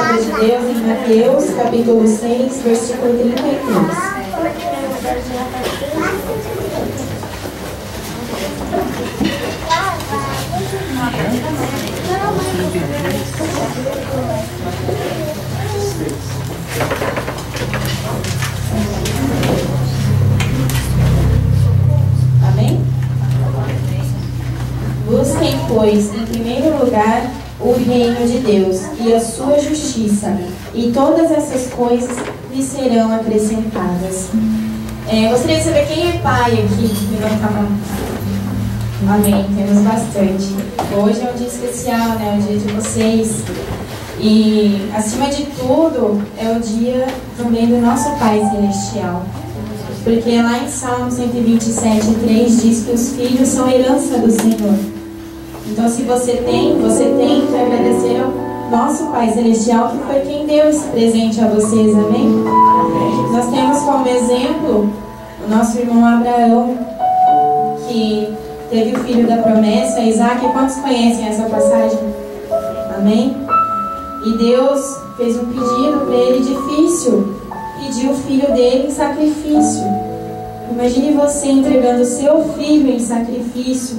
palavra de Deus em Mateus, capítulo 6, versículo 33. Amém? Busquem, pois, em primeiro lugar o reino de Deus e a sua justiça, e todas essas coisas lhe serão acrescentadas. Gostaria de saber quem é pai aqui. Levanta a mão. Amém, temos bastante. Hoje é um dia especial, né? É o dia de vocês. E, acima de tudo, é o dia também do nosso Pai Celestial. Porque lá em Salmo 127:3 diz que os filhos são herança do Senhor. Então, se você tem que agradecer ao nosso Pai Celestial, que foi quem deu esse presente a vocês, amém? Nós temos como exemplo o nosso irmão Abraão, que teve o filho da promessa, Isaac. Quantos conhecem essa passagem? Amém? E Deus fez um pedido para ele difícil, pediu o filho dele em sacrifício. Imagine você entregando o seu filho em sacrifício,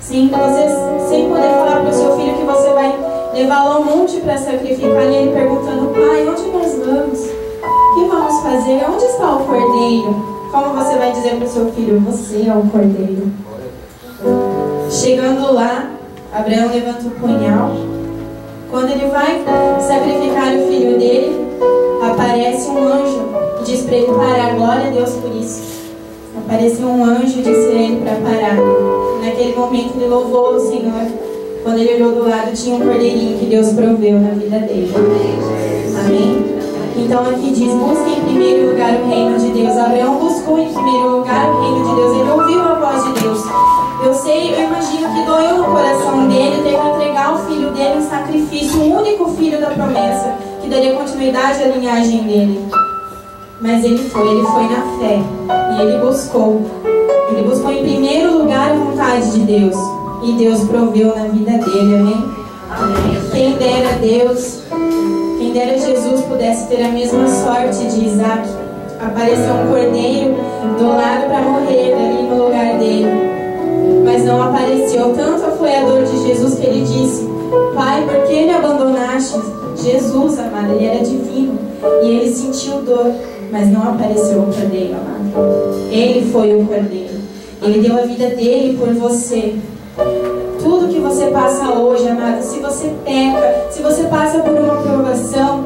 sem poder falar para o seu filho que você vai levá-lo ao monte para sacrificar, e ele perguntando: pai, onde nós vamos? O que vamos fazer? Onde está o cordeiro? Como você vai dizer para o seu filho: você é o cordeiro? Chegando lá, Abraão levanta o punhal. Quando ele vai sacrificar o filho dele, aparece um anjo e diz para ele parar. Glória a Deus por isso. Apareceu um anjo e disse a ele para parar. Naquele momento ele louvou o Senhor. Quando ele olhou do lado, tinha um cordeirinho que Deus proveu na vida dele. Amém? Então aqui diz: busque em primeiro lugar o reino de Deus. Abraão buscou em primeiro lugar o reino de Deus. Ele ouviu a voz de Deus. Eu imagino que doeu no coração dele ter que entregar o filho dele em sacrifício, o único filho da promessa, que daria continuidade à linhagem dele. Mas ele foi na fé. E ele buscou em primeiro lugar a vontade de Deus. E Deus proveu na vida dele, amém? Amém. Quem dera Jesus pudesse ter a mesma sorte de Isaac. Apareceu um cordeiro do lado para morrer ali no lugar dele. Mas não apareceu. Tanto foi a dor de Jesus que ele disse: pai, por que me abandonaste? Jesus, amado, ele era divino. E ele sentiu dor, mas não apareceu o cordeiro, amado. Ele foi o cordeiro. Ele deu a vida dele por você. Tudo que você passa hoje, amado, se você peca, se você passa por uma provação,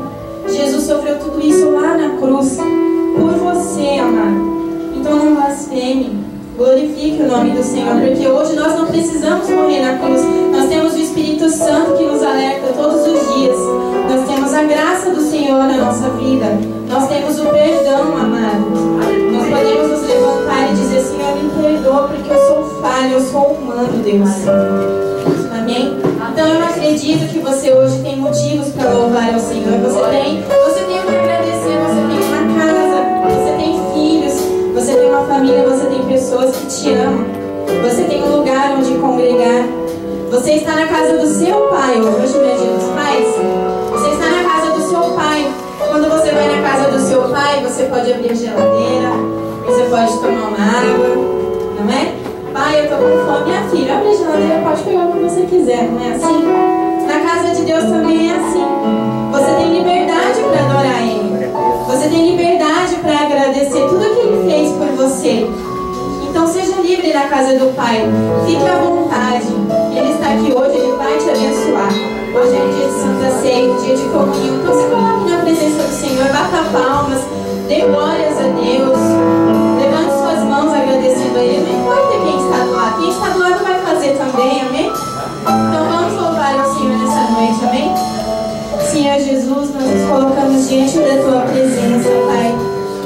Jesus sofreu tudo isso lá na cruz por você, amado. Então não blasfeme. Glorifique o nome do Senhor, porque hoje nós não precisamos morrer na cruz. Nós temos o Espírito Santo que nos alerta todos os dias. Nós temos a graça do Senhor na nossa vida. Nós temos o perdão, amado. Nós podemos nos levantar e dizer: Senhor, me perdoa, porque eu sou falho, eu sou humano, Deus. Amém? Então eu acredito que você hoje tem motivos para louvar ao Senhor. Você tem o que agradecer. Você tem uma casa, você tem filhos, você tem uma família, você tem pessoas que te amam. Você tem um lugar onde congregar. Você está na casa do seu pai. Hoje, meu dia dos pais, você está na casa do seu pai. Quando você vai na casa do seu pai, você pode abrir a geladeira, você pode tomar uma água, não é? Pai, eu estou com fome. Minha filha, abre a geladeira, pode pegar o que você quiser, não é assim? Na casa de Deus também é assim. Você tem liberdade para adorar Ele. Você tem liberdade para agradecer tudo que Ele fez por você. Então seja livre na casa do Pai. Fique à vontade. Ele está aqui hoje, Ele vai te abençoar. Hoje é dia de Santa Ceia, dia de comunhão. Então se coloque na presença do Senhor, bata palmas, dê glórias a Deus. Levante suas mãos agradecendo a Ele. Não importa quem está do lado. Quem está do lado vai fazer também, amém? Então vamos louvar ao Senhor nessa noite, amém? Senhor Jesus, nós nos colocamos diante da Tua presença, Pai.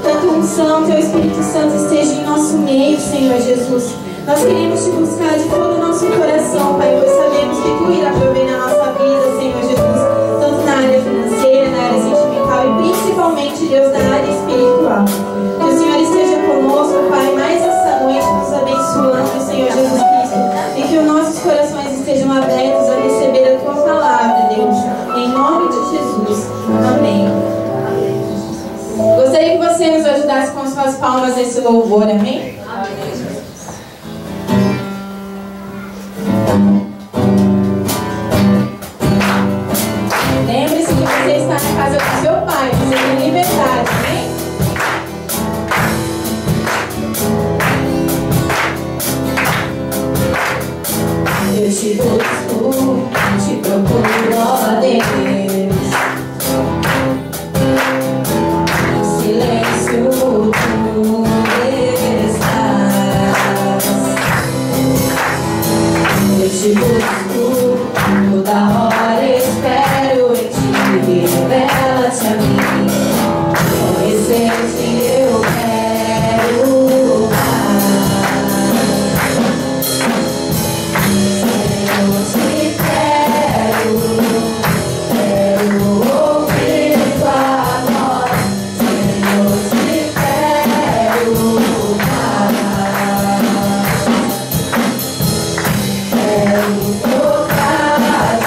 Que a Tua unção, Teu Espírito Santo esteja em nosso meio, Senhor Jesus. Nós queremos Te buscar de todo o nosso coração, Pai, pois sabemos que Tu irá prover na nossa vida, Senhor Jesus, tanto na área financeira, na área sentimental e principalmente, Deus, na área espiritual. Que o Senhor esteja conosco, Pai, mais essa noite, nos abençoando, Senhor Jesus Cristo, e que os nossos corações estejam abertos a receber a Tua palavra, Deus, em nome de Jesus. suas palmas nesse louvor, amém? Lembre-se que você está na casa do seu pai, você tem liberdade, amém? Eu te busco, te procuro, ó Deus. No silêncio tu estás. Eu te busco, toda hora espero em ti. Revela-te a mim, conhecer-te eu quero. Tocar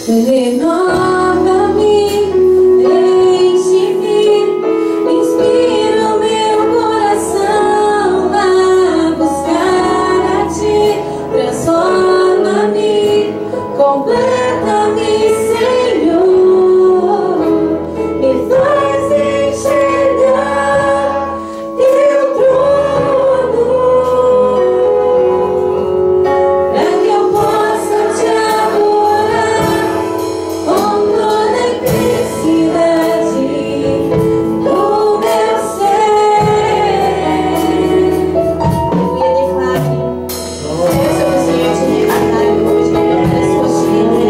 Renova-me, enche-me, inspira o meu coração a buscar a ti. Transforma-me, completa-me, Senhor. Me faz enxergar teu trono, para que eu possa te adorar com toda a intensidade do meu ser. Aleluia, declare. Peço ao Senhor te revelar hoje as suas vidas.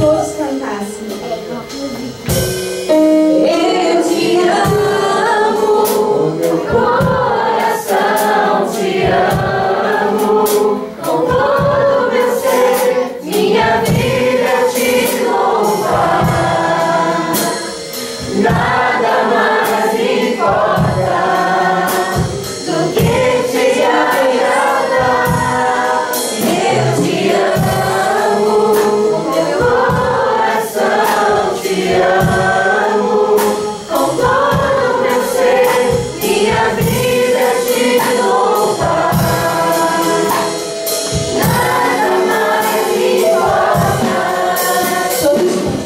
todos cantassem. Eu te amo, meu coração te amo, com todo meu ser, minha vida te louva. Nada mais importa do que te agradar. Eu te amo, meu coração te amo, com todo meu ser, minha vida te louva. Nada mais importa. Todos juntos.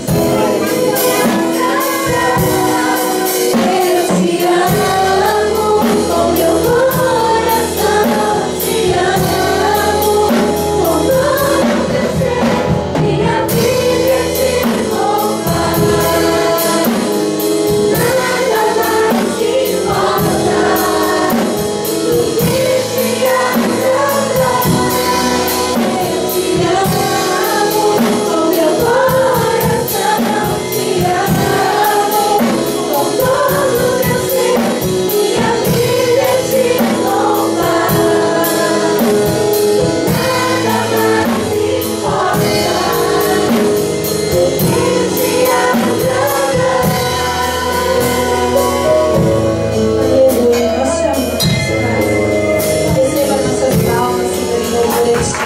Eu te amo, com meu coração te amo, com todo meu ser, minha vida te louva. Nada mais importa do que te agradar. Eu te amo, com meu coração te amo, com todo meu ser, minha vida te louva. Nada mais importa do que te agradar. Aleluia, nós te amamos, Pai. Receba nossas palmas, Senhor, em louvor a Ti.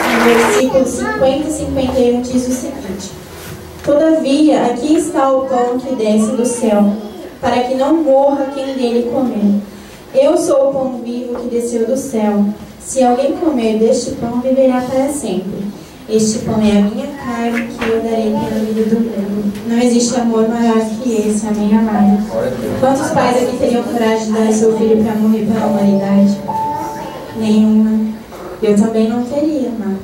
No versículo 50 e 51 diz o seguinte: Todavia, aqui está o pão que desce do céu, para que não morra quem dele comer. Eu sou o pão vivo que desceu do céu. Se alguém comer deste pão, viverá para sempre. Este pão é a minha carne, que eu darei pela vida do mundo. Não existe amor maior que esse, amém, amado? Quantos pais aqui teriam coragem de dar seu filho para morrer pela humanidade? Nenhuma. Eu também não teria, amado.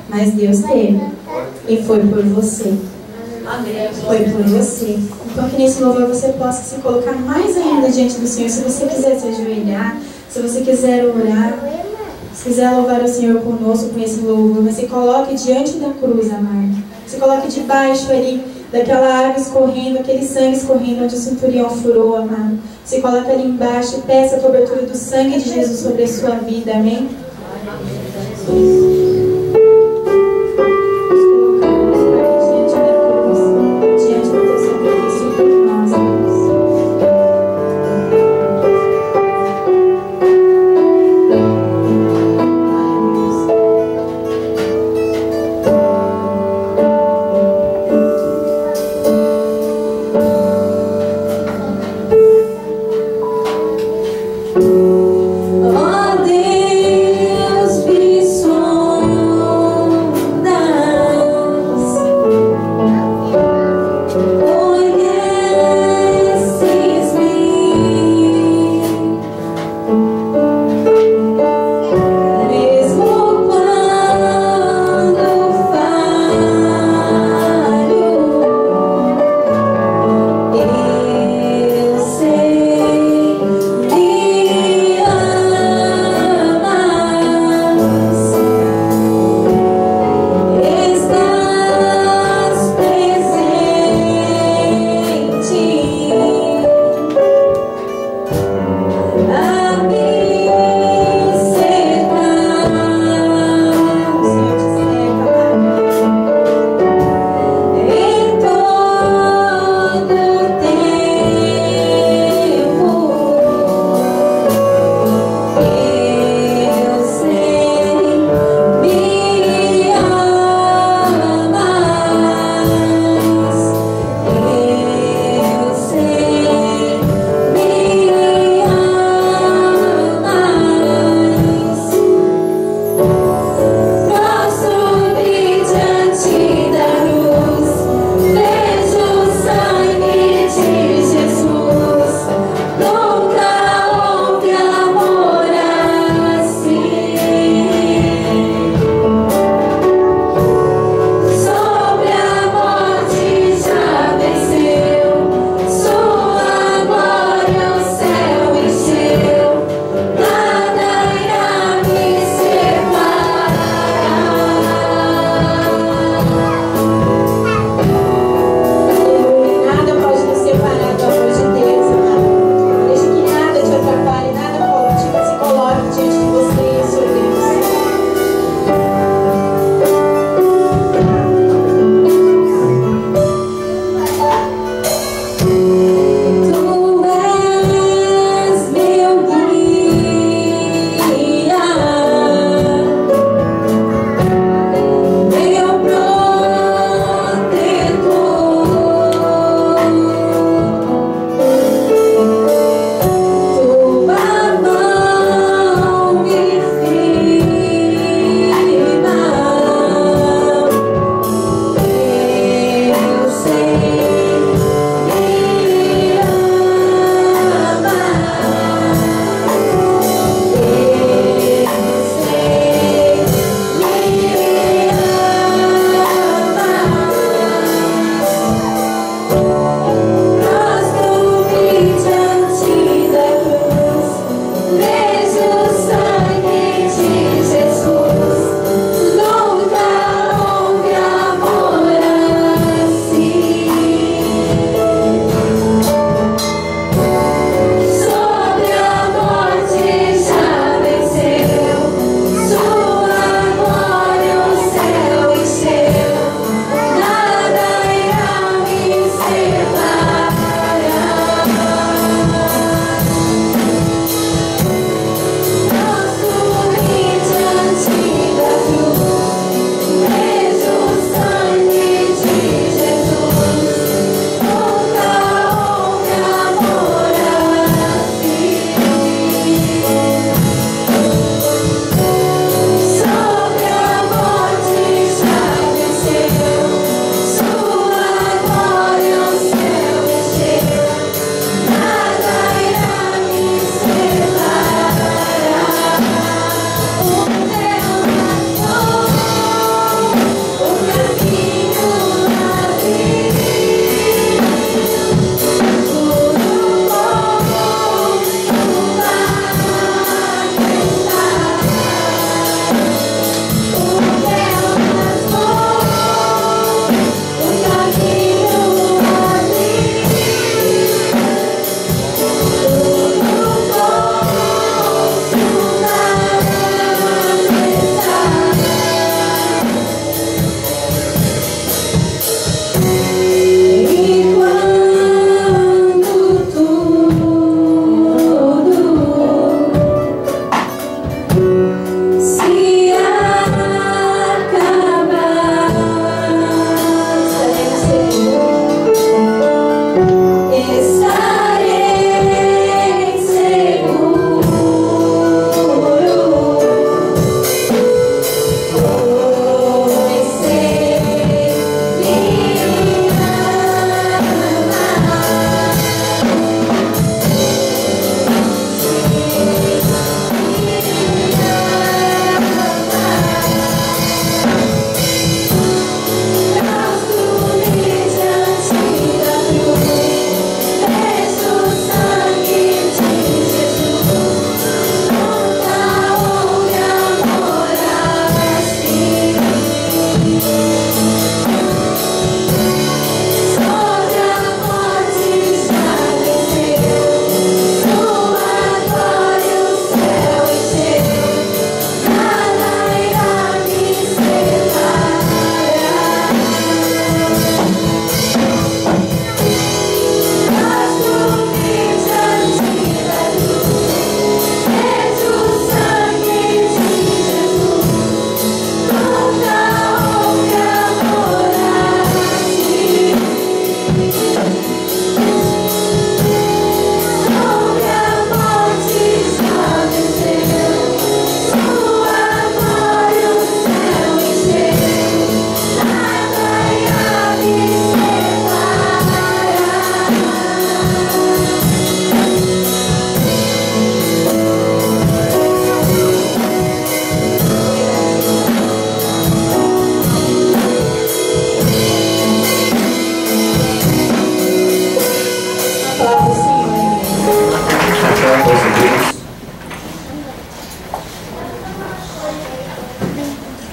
Mas Deus teve. E foi por você. Foi por você. Então que nesse louvor você possa se colocar mais ainda diante do Senhor. Se você quiser se ajoelhar, se você quiser orar, se quiser louvar o Senhor conosco com esse louvor, mas se coloque diante da cruz, amado. Se coloque debaixo ali daquela água escorrendo, aquele sangue escorrendo onde o centurião furou, amado. Se coloque ali embaixo e peça a cobertura do sangue de Jesus sobre a sua vida, amém? Ó Deus, que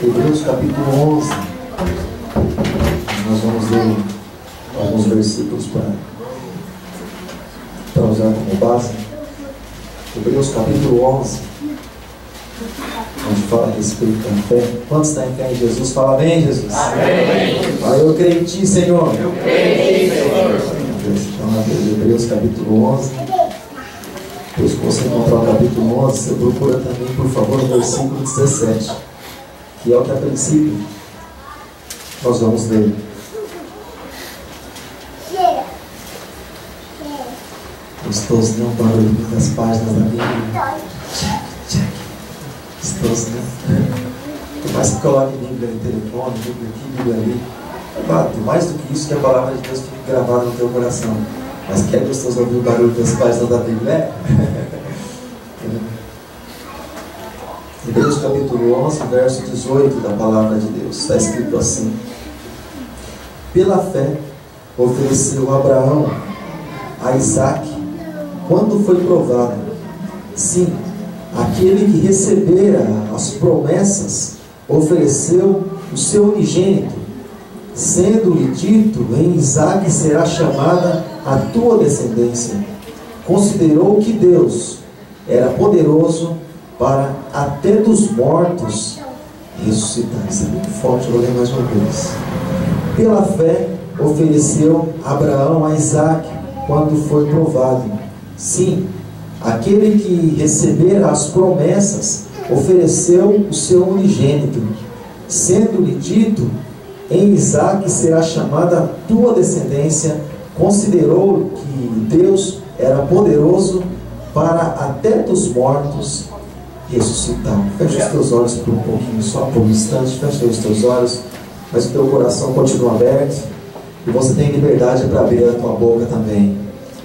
Hebreus capítulo 11. Nós vamos ler alguns versículos para usar como base. Hebreus capítulo 11, onde fala a respeito da fé. Quantos está em fé em Jesus? Fala bem, Jesus. Amém. Fala, eu creio em Ti, Senhor. Eu creio em Ti, Senhor. Então, Hebreus capítulo 11. Depois que você encontrar o capítulo 11, você procura também, por favor, o versículo 17, que é o que a princípio nós vamos ler. Gostoso, não? O barulho das páginas da Bíblia. Check. Gostoso, né? Por mais que coloque Bíblia no telefone, Bíblia aqui, Bíblia ali, mais do que isso, que a palavra de Deus fique gravada no teu coração. Mas que é gostoso ouvir o barulho das páginas da Bíblia, né? Hebreus capítulo 11, verso 18 da palavra de Deus. Está escrito assim: pela fé ofereceu Abraão a Isaque quando foi provado. Sim, aquele que recebera as promessas ofereceu o seu unigênito, sendo-lhe dito: em Isaque será chamada a tua descendência. Considerou que Deus era poderoso para até dos mortos ressuscitar. Isso é muito forte, eu vou ler mais uma vez. Pela fé ofereceu Abraão a Isaque quando foi provado. Sim, aquele que recebera as promessas ofereceu o seu unigênito, sendo-lhe dito: em Isaque será chamada a tua descendência. Considerou que Deus era poderoso para até dos mortos ressuscitar. Fecha os teus olhos por um pouquinho, só por um instante. Fecha os teus olhos, mas o teu coração continua aberto. E você tem liberdade para abrir a tua boca também.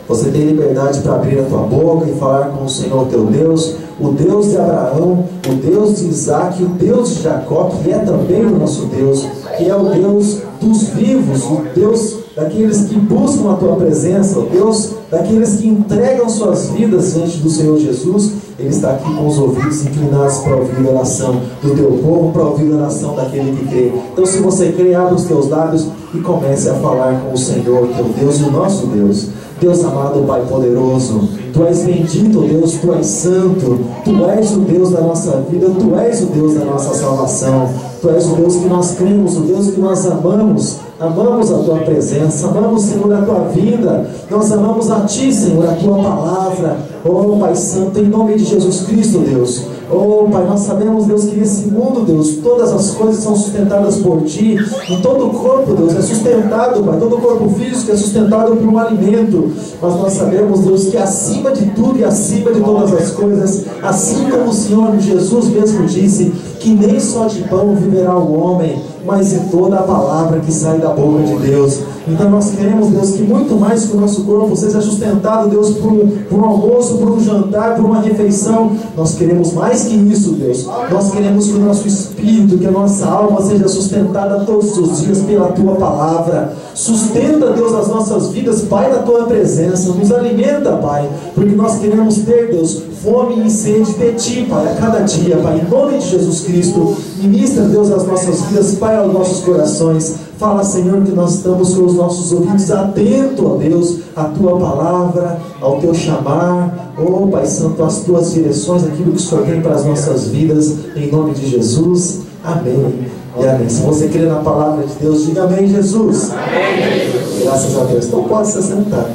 Você tem liberdade para abrir a tua boca e falar com o Senhor teu Deus, o Deus de Abraão, o Deus de Isaque, o Deus de Jacó, que é também o nosso Deus, que é o Deus dos vivos, o Deus daqueles que buscam a tua presença, o Deus daqueles que entregam suas vidas diante do Senhor Jesus. Ele está aqui com os ouvidos inclinados para ouvir a oração do teu povo, para ouvir a oração daquele que crê. Então, se você crê, abre os teus lábios e comece a falar com o Senhor, teu Deus e o nosso Deus. Deus amado, Pai poderoso, Tu és bendito, Deus, Tu és santo, Tu és o Deus da nossa vida, Tu és o Deus da nossa salvação, Tu és o Deus que nós cremos, o Deus que nós amamos. Amamos a Tua presença, amamos, Senhor, a Tua vida, nós amamos a Ti, Senhor, a Tua palavra. Oh, Pai Santo, em nome de Jesus Cristo, Deus. Oh, Pai, nós sabemos, Deus, que nesse mundo, Deus, todas as coisas são sustentadas por Ti. E todo o corpo, Deus, é sustentado, Pai, todo o corpo físico é sustentado por um alimento. Mas nós sabemos, Deus, que acima de tudo e acima de todas as coisas, assim como o Senhor Jesus mesmo disse, que nem só de pão viverá o homem, mas de toda a palavra que sai da boca de Deus. Então nós queremos, Deus, que muito mais que o nosso corpo seja sustentado, Deus, por um almoço, por um jantar, por uma refeição. Nós queremos mais que isso, Deus. Nós queremos que o nosso espírito, que a nossa alma seja sustentada todos os dias pela Tua palavra. Sustenta, Deus, as nossas vidas, Pai, na Tua presença. Nos alimenta, Pai, porque nós queremos ter, Deus, fome e sede de Ti, Pai, a cada dia, Pai, em nome de Jesus Cristo. Ministra, Deus, as nossas vidas, Pai, aos nossos corações. Fala, Senhor, que nós estamos com os nossos ouvidos atentos, ó Deus, à Tua palavra, ao Teu chamar, oh Pai Santo, às Tuas direções, aquilo que o Senhor tem para as nossas vidas, em nome de Jesus. Amém e amém. Se você crê na palavra de Deus, diga amém, Jesus. Amém, Jesus. Graças a Deus. Então pode se sentar.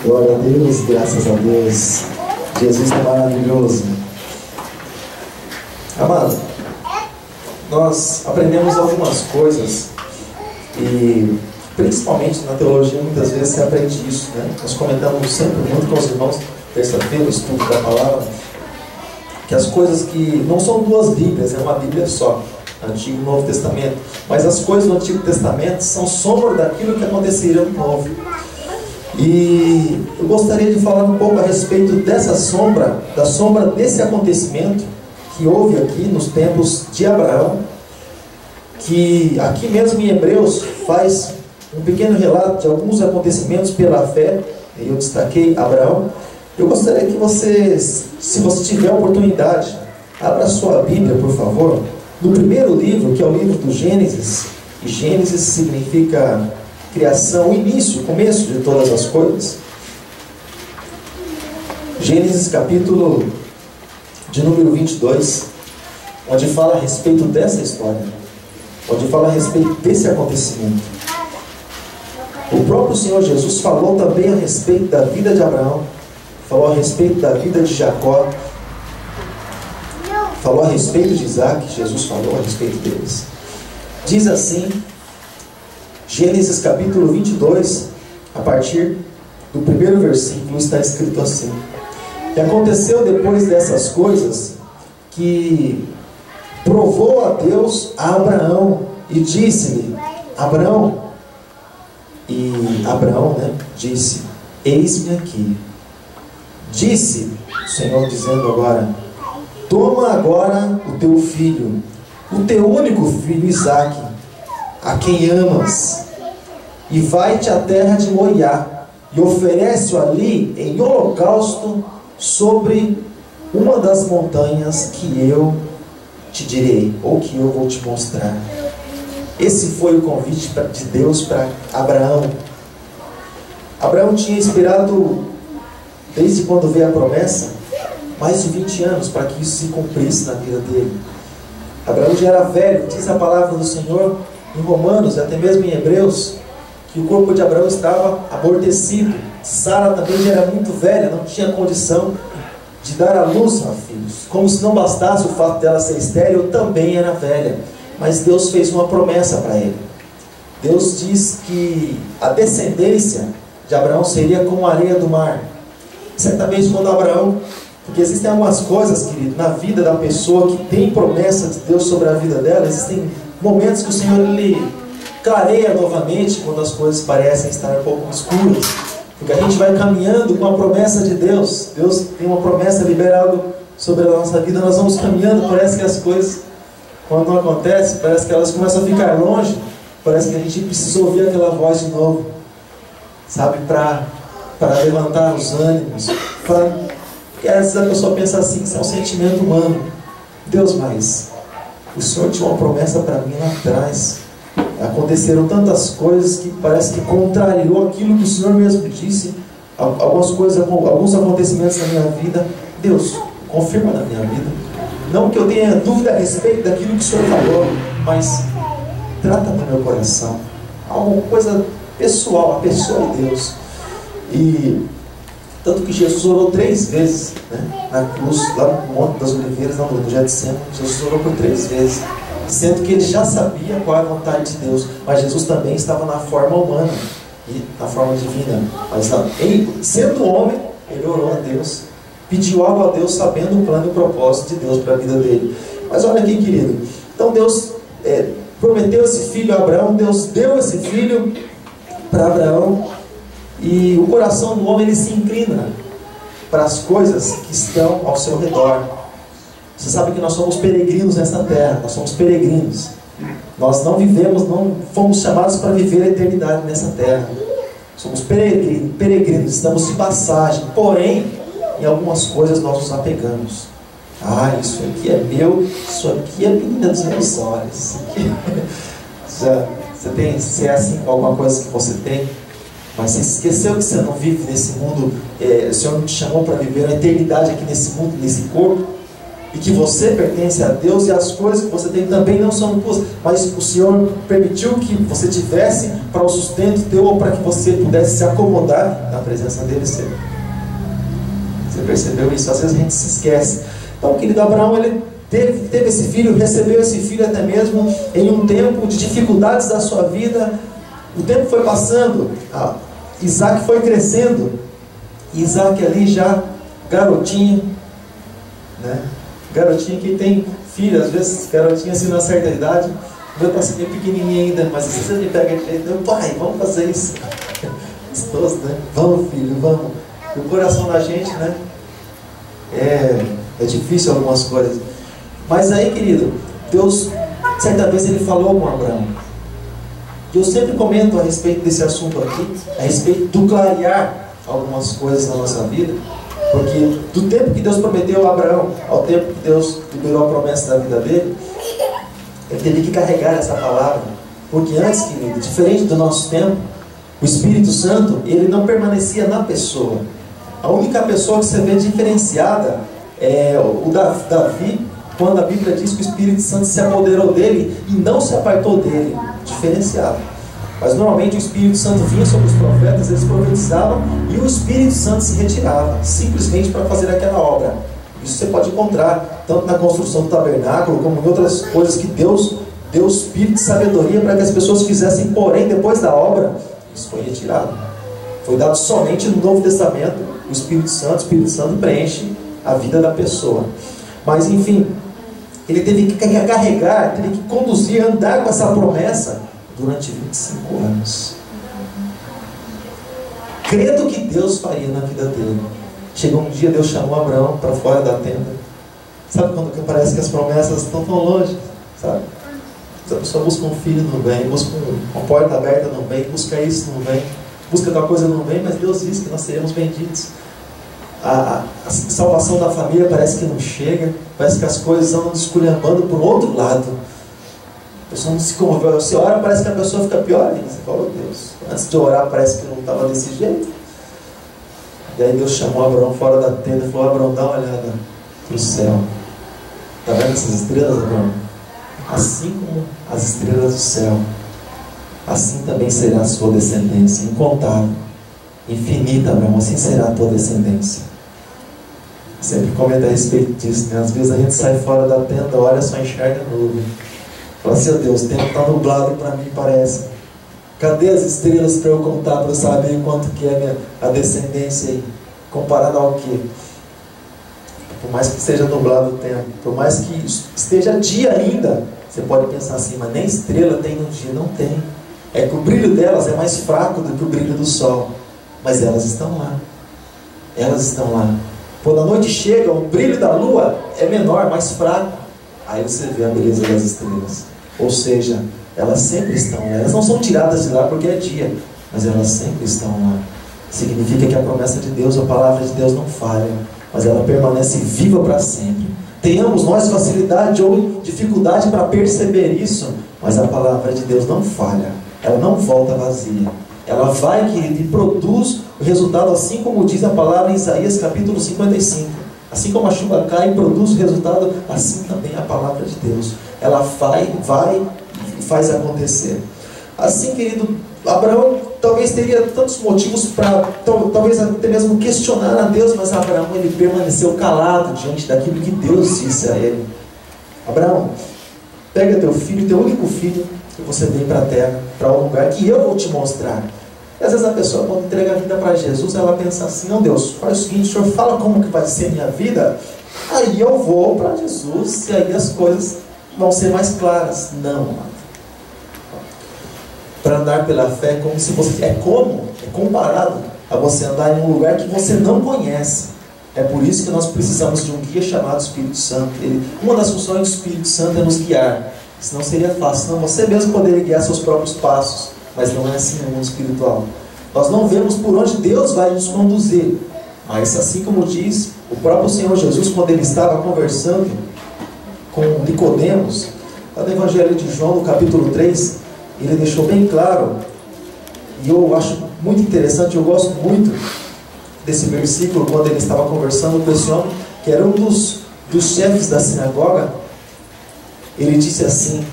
Glória a Deus, graças a Deus. Jesus é maravilhoso. Amado, nós aprendemos algumas coisas e principalmente na teologia muitas vezes se aprende isso, né? Nós comentamos sempre muito com os irmãos, terça-feira, o estudo da palavra, que as coisas que não são duas Bíblias, é uma Bíblia só, Antigo e Novo Testamento, mas as coisas do Antigo Testamento são sombra daquilo que aconteceria no Novo. E eu gostaria de falar um pouco a respeito dessa sombra, da sombra desse acontecimento que houve aqui nos tempos de Abraão, que aqui mesmo em Hebreus faz um pequeno relato de alguns acontecimentos pela fé. Eu destaquei Abraão. Eu gostaria que você, se você tiver a oportunidade, abra a sua Bíblia, por favor, No primeiro livro, que é o livro do Gênesis, e Gênesis significa criação, início, começo de todas as coisas. Gênesis capítulo de número 22, onde fala a respeito dessa história, onde fala a respeito desse acontecimento. O próprio Senhor Jesus falou também a respeito da vida de Abraão, falou a respeito da vida de Jacó, falou a respeito de Isaac. Jesus falou a respeito deles. Diz assim, Gênesis capítulo 22, a partir do primeiro versículo, está escrito assim: E aconteceu depois dessas coisas, que provou a Deus a Abraão, e disse-lhe, Abraão, e Abraão, disse, eis-me aqui. Disse o Senhor, dizendo agora, toma agora o teu filho, o teu único filho Isaque, a quem amas, e vai-te à terra de Moriá, e oferece-o ali em holocausto sobre uma das montanhas que eu te direi, ou que eu vou te mostrar. Esse foi o convite de Deus para Abraão. Abraão tinha esperado, desde quando veio a promessa, mais de 20 anos para que isso se cumprisse na vida dele. Abraão já era velho, diz a palavra do Senhor em Romanos, até mesmo em Hebreus, que o corpo de Abraão estava amortecido. Sara também já era muito velha, não tinha condição de dar à luz a filhos. Como se não bastasse o fato dela ser estéril, também era velha. Mas Deus fez uma promessa para ele. Deus diz que a descendência de Abraão seria como a areia do mar. Certamente quando Abraão... Porque existem algumas coisas, querido, na vida da pessoa que tem promessa de Deus sobre a vida dela. Existem momentos que o Senhor ele clareia novamente quando as coisas parecem estar um pouco escuras. Porque a gente vai caminhando com a promessa de Deus. Deus tem uma promessa, libera algo sobre a nossa vida. Nós vamos caminhando, parece que as coisas, quando não acontece, parece que elas começam a ficar longe. Parece que a gente precisa ouvir aquela voz de novo, sabe, para levantar os ânimos. Porque às vezes a pessoa pensa assim, isso é um sentimento humano. Deus, mas o Senhor tinha uma promessa para mim lá atrás. Aconteceram tantas coisas que parece que contrariou aquilo que o Senhor mesmo disse. Algumas coisas, alguns acontecimentos na minha vida. Deus, confirma na minha vida. Não que eu tenha dúvida a respeito daquilo que o Senhor falou, mas trata no meu coração. Alguma coisa pessoal, a pessoa de Deus. E tanto que Jesus orou 3 vezes, na cruz, lá no Monte das Oliveiras, no Getsemane. Jesus orou por 3 vezes, sendo que ele já sabia qual é a vontade de Deus, mas Jesus também estava na forma humana e na forma divina. Mas ele, sendo homem, ele orou a Deus, pediu algo a Deus, sabendo o plano e o propósito de Deus para a vida dele. Mas olha aqui, querido, então Deus prometeu esse filho a Abraão, Deus deu esse filho para Abraão, e o coração do homem ele se inclina para as coisas que estão ao seu redor. Você sabe que nós somos peregrinos nessa terra, nós somos peregrinos. Nós não vivemos, não fomos chamados para viver a eternidade nessa terra. Somos peregrinos, estamos de passagem. Porém, em algumas coisas nós nos apegamos. Ah, isso aqui é meu, isso aqui é menina dos meus olhos. Você é assim com alguma coisa que você tem? Mas você esqueceu que você não vive nesse mundo. O Senhor não te chamou para viver a eternidade aqui nesse mundo, nesse corpo. E que você pertence a Deus, e as coisas que você tem também não são tuas, mas o Senhor permitiu que você tivesse para o sustento teu, ou para que você pudesse se acomodar na presença dele. Você percebeu isso? Às vezes a gente se esquece. Então, querido Abraão, ele teve esse filho, recebeu esse filho até mesmo em um tempo de dificuldades da sua vida. O tempo foi passando, Isaac foi crescendo, e Isaac ali já garotinho, garotinho que tem filho, às vezes garotinho assim na certa idade, o meu está assim bem pequenininho ainda, mas às vezes ele pega e diz, meu pai, vamos fazer isso. Gostoso, Vamos, filho, vamos. E o coração da gente, é difícil algumas coisas. Mas aí, querido, Deus, certa vez ele falou com Abraão. E eu sempre comento a respeito desse assunto aqui, a respeito do clarear algumas coisas na nossa vida. Porque do tempo que Deus prometeu a Abraão ao tempo que Deus liberou a promessa da vida dele, Ele teve que carregar essa palavra. Porque antes, querido, diferente do nosso tempo, o Espírito Santo, ele não permanecia na pessoa. A única pessoa que você vê diferenciada é o Davi, quando a Bíblia diz que o Espírito Santo se apoderou dele e não se apartou dele. Diferenciado. Mas normalmente o Espírito Santo vinha sobre os profetas, eles profetizavam e o Espírito Santo se retirava, simplesmente para fazer aquela obra. Isso você pode encontrar tanto na construção do tabernáculo, como em outras coisas que Deus deu o Espírito de sabedoria para que as pessoas fizessem, porém depois da obra, isso foi retirado. Foi dado somente no Novo Testamento. O Espírito Santo preenche a vida da pessoa. Mas enfim, ele teve que carregar, teve que conduzir, andar com essa promessa durante 25 anos, crendo que Deus faria na vida dele. Chegou um dia, Deus chamou Abraão para fora da tenda. Sabe quando parece que as promessas estão tão longe? Sabe? A pessoa busca um filho, não vem. Busca uma porta aberta, não vem. Busca isso, não vem. Busca tal coisa, não vem. Mas Deus diz que nós seremos benditos. A salvação da família parece que não chega. Parece que as coisas andam esculhambando por outro lado. A pessoa não se converte. Você ora, parece que a pessoa fica pior ainda. Você fala, oh Deus, antes de orar parece que não estava desse jeito. E aí Deus chamou Abraão fora da tenda e falou, Abraão, dá uma olhada para o céu. Está vendo essas estrelas, Abraão? Assim como as estrelas do céu, assim também será a sua descendência. Incontável, infinita, Abraão, assim será a tua descendência. Sempre comenta a respeito disso, né? Às vezes a gente sai fora da tenda, olha, só enxerga nuvem. Fala assim, oh Deus, o tempo está nublado para mim, parece. Cadê as estrelas para eu contar, para eu saber quanto que é a descendência aí? Comparado ao quê? Por mais que seja nublado o tempo, por mais que esteja dia ainda, você pode pensar assim, mas nem estrela tem no dia. Não tem. É que o brilho delas é mais fraco do que o brilho do sol. Mas elas estão lá. Elas estão lá. Quando a noite chega, o brilho da lua é menor, mais fraco. Aí você vê a beleza das estrelas. Ou seja, elas sempre estão lá. Elas não são tiradas de lá porque é dia, mas elas sempre estão lá. Significa que a promessa de Deus, a palavra de Deus não falha, mas ela permanece viva para sempre. Tenhamos nós facilidade ou dificuldade para perceber isso, mas a palavra de Deus não falha. Ela não volta vazia. Ela vai, querido, e produz o resultado, assim como diz a palavra em Isaías capítulo 55. Assim como a chuva cai e produz o resultado, assim também a palavra de Deus. Ela vai e faz acontecer. Assim, querido, Abraão talvez teria tantos motivos para, talvez até mesmo questionar a Deus, mas Abraão, ele permaneceu calado diante daquilo que Deus disse a ele. Abraão, pega teu filho, teu único filho, e você vem para a terra, para um lugar que eu vou te mostrar. E às vezes a pessoa, quando entrega a vida para Jesus, ela pensa assim, não, Deus, faz o seguinte, o Senhor fala como que vai ser a minha vida, aí eu vou para Jesus, e aí as coisas vão ser mais claras. Não, amado. Para andar pela fé, como se você, é comparado a você andar em um lugar que você não conhece. É por isso que nós precisamos de um guia chamado Espírito Santo. Uma das funções do Espírito Santo é nos guiar. Senão seria fácil. Senão você mesmo poderia guiar seus próprios passos. Mas não é assim no mundo espiritual. Nós não vemos por onde Deus vai nos conduzir. Mas assim como diz o próprio Senhor Jesus, quando ele estava conversando com Nicodemos, lá no Evangelho de João, no capítulo 3, ele deixou bem claro, e eu acho muito interessante, eu gosto muito desse versículo, quando ele estava conversando com esse homem, que era um dos chefes da sinagoga. Ele disse assim,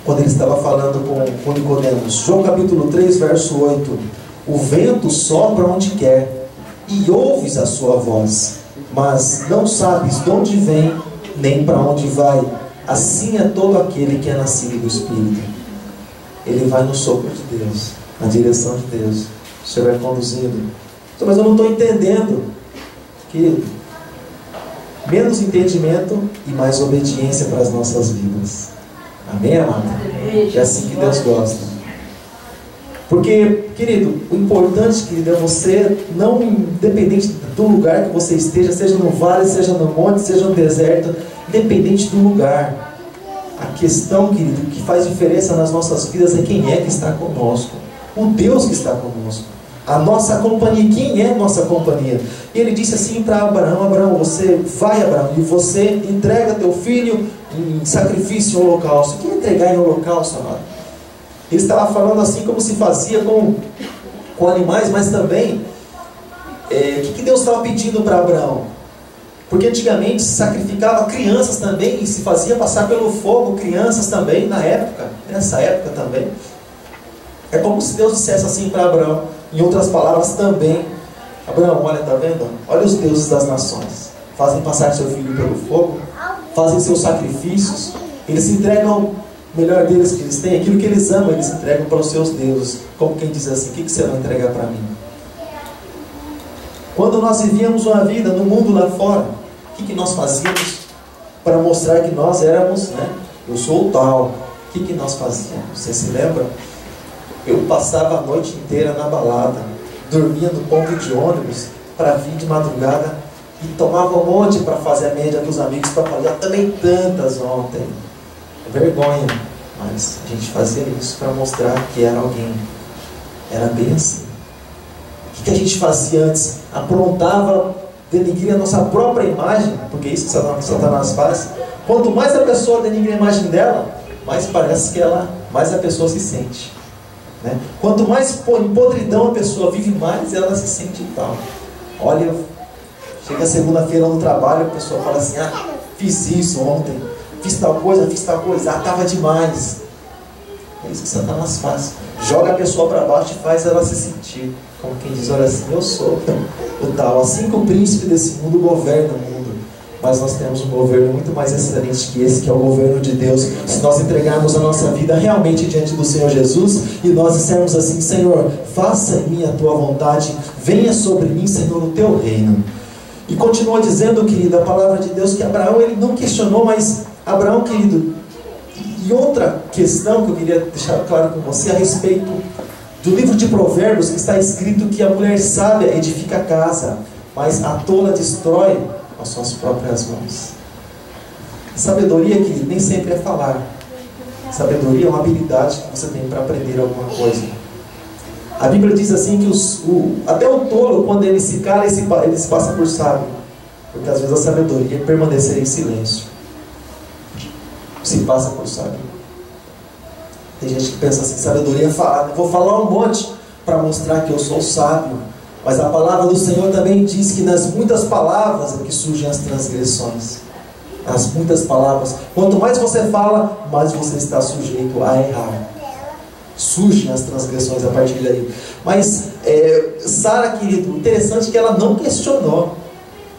quando ele estava falando com Nicodemos, João capítulo 3, verso 8, o vento sopra onde quer, e ouves a sua voz, mas não sabes de onde vem, nem para onde vai. Assim é todo aquele que é nascido do Espírito. Ele vai no sopro de Deus, na direção de Deus. O Senhor vai conduzindo. Mas eu não estou entendendo. Querido, menos entendimento e mais obediência para as nossas vidas. Amém, amado? É assim que Deus gosta. Porque, querido, o importante, querido, é você, não independente do lugar que você esteja, seja no vale, seja no monte, seja no deserto, independente do lugar. A questão, querido, que faz diferença nas nossas vidas é quem é que está conosco. O Deus que está conosco. A nossa companhia. Quem é nossa companhia? E ele disse assim para Abraão: Abraão, você vai, Abraão, e você entrega teu filho em sacrifício, em holocausto. O que é entregar em holocausto, amado? Ele estava falando assim como se fazia com animais, mas também o que Deus estava pedindo para Abraão? Porque antigamente se sacrificava crianças também, e se fazia passar pelo fogo crianças também, nessa época também. É como se Deus dissesse assim para Abraão, em outras palavras também: Abraão, olha, está vendo? Olha os deuses das nações, fazem passar seu filho pelo fogo, fazem seus sacrifícios, eles entregam o melhor deles que eles têm, aquilo que eles amam, eles entregam para os seus deuses. Como quem diz assim: o que você vai entregar para mim? Quando nós vivíamos uma vida no mundo lá fora, o que nós fazíamos para mostrar que nós éramos, eu sou o tal? O que nós fazíamos? Você se lembra? Eu passava a noite inteira na balada, dormia no ponto de ônibus para vir de madrugada e tomava um monte para fazer a média dos amigos, para falar: eu também tantas ontem. Vergonha, mas a gente fazia isso para mostrar que era alguém. Era bem assim. O que a gente fazia antes? Aprontava, denigria a nossa própria imagem, porque é isso que Satanás faz. Quanto mais a pessoa denigra a imagem dela, mais parece que mais a pessoa se sente, Quanto mais em podridão a pessoa vive, mais ela se sente tal. Olha, chega segunda-feira no trabalho, a pessoa fala assim: fiz isso ontem, fiz tal coisa, estava demais. É isso que Satanás faz. Joga a pessoa para baixo e faz ela se sentir como quem diz: olha assim, eu sou o tal. Assim que o príncipe desse mundo governa o mundo. Mas nós temos um governo muito mais excelente que esse, que é o governo de Deus. Se nós entregarmos a nossa vida realmente diante do Senhor Jesus, e nós dissermos assim: Senhor, faça em mim a tua vontade, venha sobre mim, Senhor, o teu reino. E continua dizendo, querido, a palavra de Deus, que Abraão, ele não questionou, mas Abraão, querido, e outra questão que eu queria deixar claro com você a respeito do livro de Provérbios, que está escrito que a mulher sábia edifica a casa, mas a tola destrói com as suas próprias mãos. Sabedoria, querido, nem sempre é falar. Sabedoria é uma habilidade que você tem para aprender alguma coisa. A Bíblia diz assim que até o tolo, quando ele se cala, ele se passa por sábio. Porque às vezes a sabedoria é permanecer em silêncio. Se passa por sábio. Tem gente que pensa assim: sabedoria é falar. Eu vou falar um monte para mostrar que eu sou sábio. Mas a palavra do Senhor também diz que nas muitas palavras é que surgem as transgressões. As muitas palavras. Quanto mais você fala, mais você está sujeito a errar. Surgem as transgressões a partir daí. Mas Sara, querido, interessante que ela não questionou.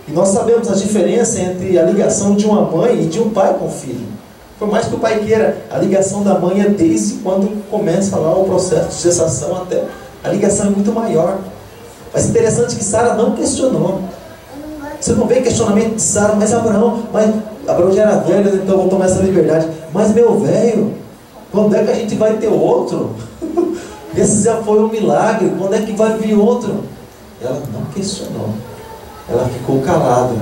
E nós sabemos a diferença entre a ligação de uma mãe e de um pai com o filho. Por mais que o pai queira, a ligação da mãe é desde quando começa lá o processo de gestação até. A ligação é muito maior. Mas interessante que Sara não questionou. Você não vê questionamento de Sara: mas Abraão já era velho, então eu vou tomar essa liberdade. Mas meu velho, quando é que a gente vai ter outro? Esse já foi um milagre, quando é que vai vir outro? Ela não questionou. Ela ficou calada,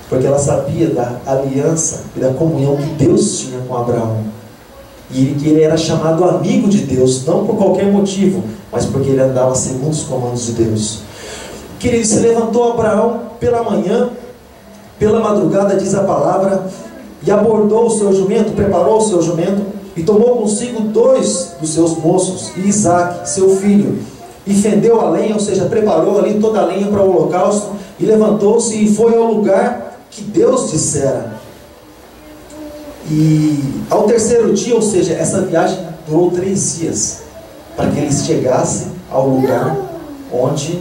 porque ela sabia da aliança e da comunhão que Deus tinha com Abraão. E que ele era chamado amigo de Deus, não por qualquer motivo, mas porque ele andava segundo os comandos de Deus. Querido, se levantou Abraão pela manhã, pela madrugada, diz a palavra, e abordou o seu jumento, preparou o seu jumento, e tomou consigo 2 dos seus moços, e Isaque, seu filho, e fendeu a lenha, ou seja, preparou ali toda a lenha para o holocausto, e levantou-se e foi ao lugar que Deus dissera. E ao terceiro dia, ou seja, essa viagem durou 3 dias, para que eles chegassem ao lugar onde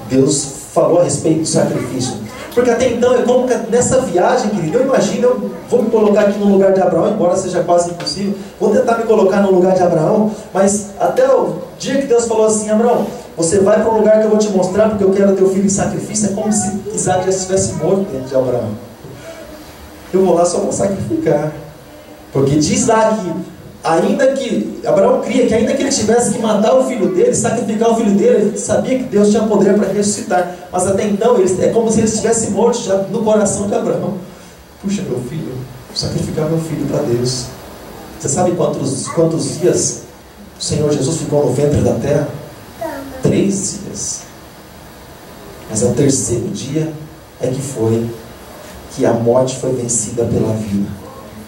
Deus falou a respeito do sacrifício. Porque até então, é como que nessa viagem, querido, eu imagino, eu vou me colocar aqui no lugar de Abraão, embora seja quase impossível, vou tentar me colocar no lugar de Abraão, mas até o dia que Deus falou assim: Abraão, você vai para um lugar que eu vou te mostrar, porque eu quero teu filho em sacrifício, é como se Isaac já estivesse morto dentro de Abraão. Eu vou lá só para sacrificar. Porque diz lá que, ainda que Abraão cria que ainda que ele tivesse que matar o filho dele, sacrificar o filho dele, ele sabia que Deus tinha poder para ressuscitar. Mas até então, é como se ele estivesse morto já no coração de Abraão. Puxa, meu filho, vou sacrificar meu filho para Deus. Você sabe quantos dias o Senhor Jesus ficou no ventre da terra? 3 dias. Mas ao terceiro dia é que foi que a morte foi vencida pela vida.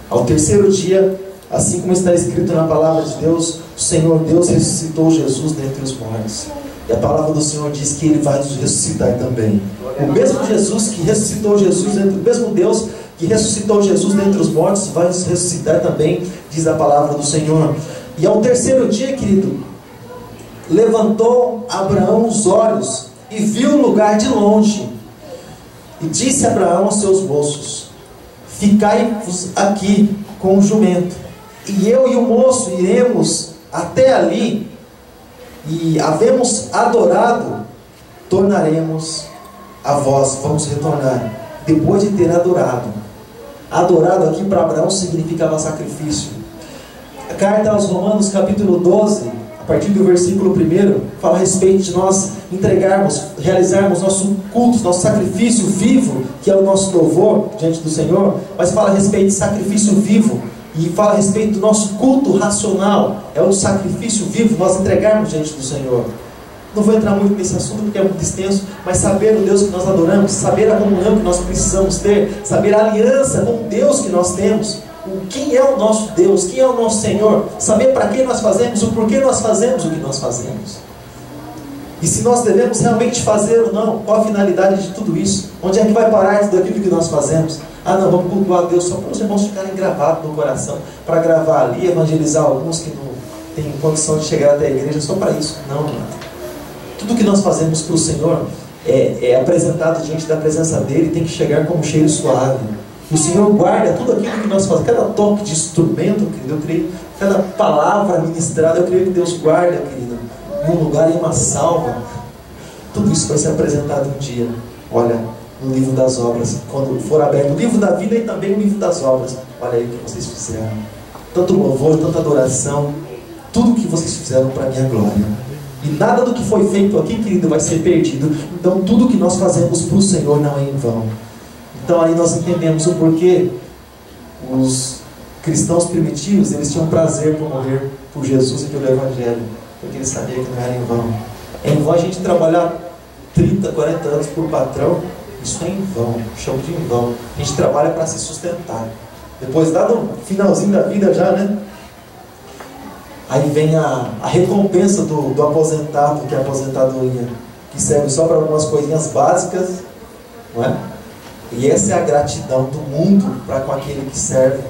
Ao terceiro dia, assim como está escrito na palavra de Deus, o Senhor Deus ressuscitou Jesus dentre os mortos. E a palavra do Senhor diz que Ele vai nos ressuscitar também. O mesmo Jesus que ressuscitou Jesus, o mesmo Deus que ressuscitou Jesus dentre os mortos, vai nos ressuscitar também, diz a palavra do Senhor. E ao terceiro dia, querido, levantou Abraão os olhos e viu o lugar de longe. E disse Abraão aos seus moços: ficai-vos aqui com o jumento, e eu e o moço iremos até ali, e havemos adorado, tornaremos a vós. Vamos retornar depois de ter adorado. Adorado aqui para Abraão significava sacrifício. A carta aos Romanos, capítulo 12, a partir do versículo 1, fala a respeito de nós entregarmos, realizarmos nosso culto, nosso sacrifício vivo, que é o nosso louvor diante do Senhor. Mas fala a respeito de sacrifício vivo, e fala a respeito do nosso culto racional, é o sacrifício vivo, nós entregarmos diante do Senhor. Não vou entrar muito nesse assunto porque é muito extenso, mas saber o Deus que nós adoramos, saber a comunhão que nós precisamos ter, saber a aliança com o Deus que nós temos, quem é o nosso Deus, quem é o nosso Senhor, saber para que nós fazemos, o porquê nós fazemos o que nós fazemos, e se nós devemos realmente fazer ou não, qual a finalidade de tudo isso, onde é que vai parar tudo aquilo que nós fazemos. Ah não, vamos cultuar a Deus só para os irmãos ficarem gravados no coração, para gravar ali, evangelizar alguns que não têm condição de chegar até a igreja, só para isso. Não, não. Tudo que nós fazemos para o Senhor é apresentado diante da presença dEle, tem que chegar como um cheiro suave. O Senhor guarda tudo aquilo que nós fazemos, cada toque de instrumento, querido, eu creio, cada palavra ministrada, eu creio que Deus guarda, querido, em um lugar, em uma salva. Tudo isso vai ser apresentado um dia, olha, no livro das obras, quando for aberto o livro da vida e também o livro das obras. Olha aí o que vocês fizeram, tanto louvor, tanta adoração, tudo que vocês fizeram para a minha glória. E nada do que foi feito aqui, querido, vai ser perdido. Então tudo que nós fazemos para o Senhor não é em vão. Então aí nós entendemos o porquê os cristãos primitivos, eles tinham prazer por morrer por Jesus e pelo Evangelho, porque eles sabiam que não era em vão. É em vão a gente trabalhar 30, 40 anos por patrão. Isso é em vão, chamo de em vão. A gente trabalha para se sustentar. Depois, dado o finalzinho da vida já, né? Aí vem a recompensa do aposentado, que é a aposentadoria, que serve só para algumas coisinhas básicas, não é? E essa é a gratidão do mundo para com aquele que serve,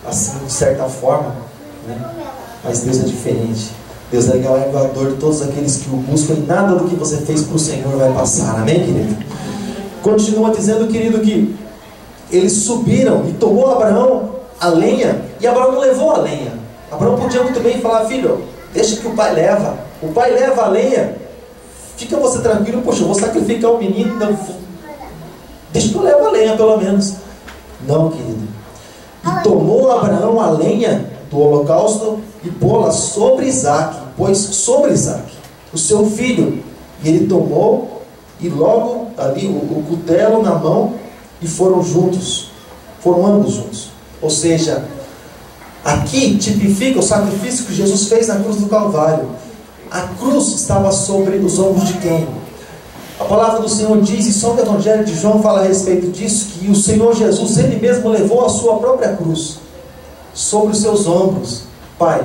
assim, de certa forma, né? Mas Deus é diferente. Deus é galardoador de todos aqueles que o buscam, e nada do que você fez para o Senhor vai passar. Amém, querido? Continua dizendo, querido, que eles subiram e tomou Abraão a lenha, e Abraão não levou a lenha. Abraão podia muito bem falar: filho, deixa que o pai leva. O pai leva a lenha, fica você tranquilo. Poxa, eu vou sacrificar o menino, não, deixa que eu levo a lenha pelo menos. Não, querido. E tomou Abraão a lenha do holocausto e pô-la sobre Isaque, pôs sobre Isaque, o seu filho. E ele tomou, e logo ali o cutelo na mão, e foram juntos, foram ambos juntos. Ou seja, aqui tipifica o sacrifício que Jesus fez na cruz do Calvário. A cruz estava sobre os ombros de quem? A palavra do Senhor diz, e só o Evangelho de João fala a respeito disso, que o Senhor Jesus, Ele mesmo levou a sua própria cruz sobre os seus ombros. Pai,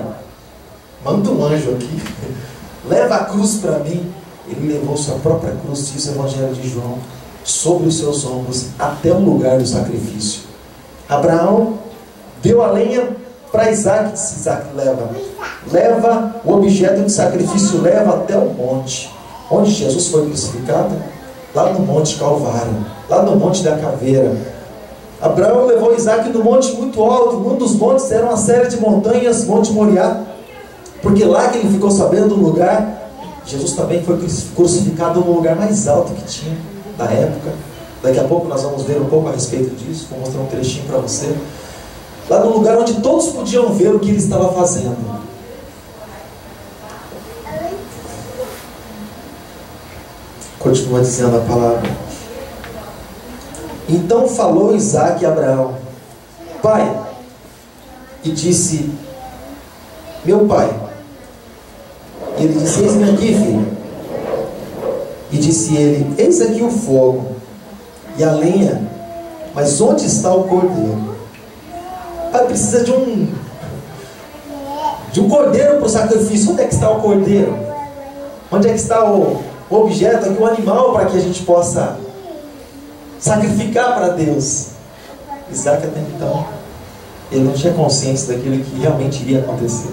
manda um anjo aqui, leva a cruz para mim. Ele levou sua própria cruz, diz o Evangelho de João, sobre os seus ombros, até o lugar do sacrifício. Abraão deu a lenha para Isaque, disse Isaque: leva o objeto de sacrifício, leva até o monte onde Jesus foi crucificado, lá no Monte Calvário, lá no Monte da Caveira. Abraão levou Isaque no monte muito alto. Um dos montes era uma série de montanhas, Monte Moriá, porque lá que ele ficou sabendo do lugar. Jesus também foi crucificado no lugar mais alto que tinha da época. Daqui a pouco nós vamos ver um pouco a respeito disso. Vou mostrar um trechinho para você. Lá no lugar onde todos podiam ver o que ele estava fazendo. Continua dizendo a palavra: então falou Isaque a Abraão: pai. E disse: meu pai. E ele disse: eis-me aqui, filho. E disse ele: eis aqui o fogo e a lenha, mas onde está o cordeiro? Pai, precisa de um cordeiro para o sacrifício. Onde é que está o cordeiro? Onde é que está o objeto, aqui, o animal, para que a gente possa sacrificar para Deus? Isaac até então, ele não tinha consciência daquilo que realmente iria acontecer.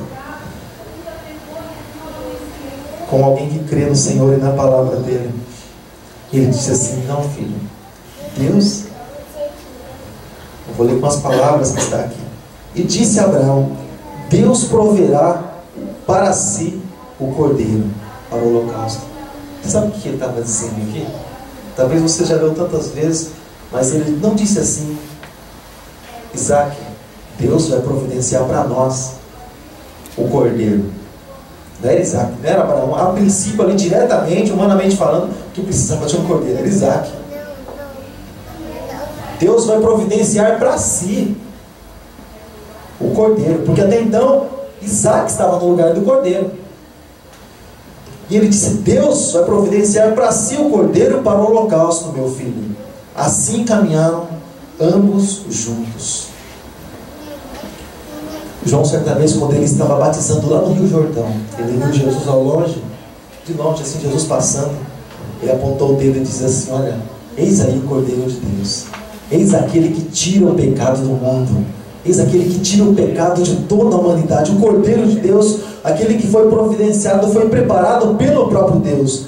Com alguém que crê no Senhor e na palavra dele, ele disse assim: não, filho, Deus, eu vou ler com as palavras que está aqui. E disse a Abraão: Deus proverá para si o cordeiro para o holocausto. Você sabe o que ele estava dizendo aqui? Talvez você já leu tantas vezes, mas ele não disse assim: Isaac, Deus vai providenciar para nós o cordeiro. Não era Isaac, não era Abraão. A princípio, ali diretamente, humanamente falando, que precisava de um cordeiro era Isaac. Deus vai providenciar para si o cordeiro, porque até então Isaac estava no lugar do cordeiro. E ele disse: Deus vai providenciar para si o cordeiro para o holocausto, meu filho. Assim caminharam ambos juntos. João, certa vez, quando ele estava batizando lá no Rio Jordão, ele viu Jesus ao longe, de longe, assim, Jesus passando. Ele apontou o dedo e disse assim: olha, eis aí o Cordeiro de Deus, eis aquele que tira o pecado do mundo, eis aquele que tira o pecado de toda a humanidade, o Cordeiro de Deus, aquele que foi providenciado, foi preparado pelo próprio Deus.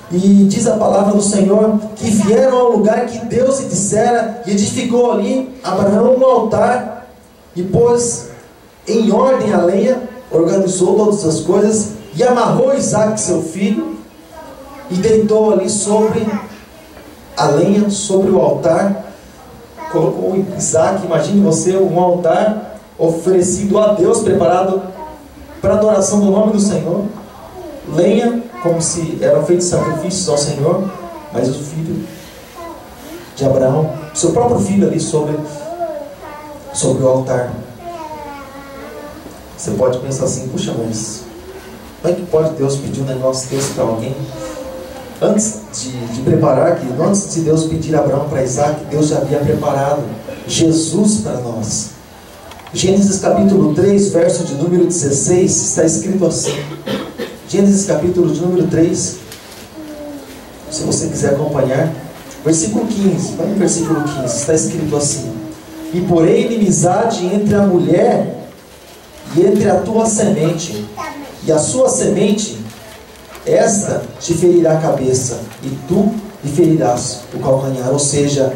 E diz a palavra do Senhor que vieram ao lugar que Deus lhe dissera, e edificou ali Abraão um altar, e pôs em ordem a lenha, organizou todas as coisas, e amarrou Isaac, seu filho, e deitou ali sobre a lenha, sobre o altar. Colocou Isaac, imagine você, um altar oferecido a Deus, preparado para a adoração do nome do Senhor. Lenha, como se eram feitos sacrifícios ao Senhor, mas o filho de Abraão, seu próprio filho ali sobre o altar. Você pode pensar assim: puxa, mas como é que pode Deus pedir um negócio desse para alguém? Antes de preparar, antes de Deus pedir Abraão para Isaac, Deus já havia preparado Jesus para nós. Gênesis capítulo 3, verso de número 16, está escrito assim. Gênesis capítulo de número 3, se você quiser acompanhar, versículo 15, vai no versículo 15, está escrito assim: e porém inimizade entre a mulher e entre a tua semente, e a sua semente, esta te ferirá a cabeça, e tu lhe ferirás o calcanhar. Ou seja,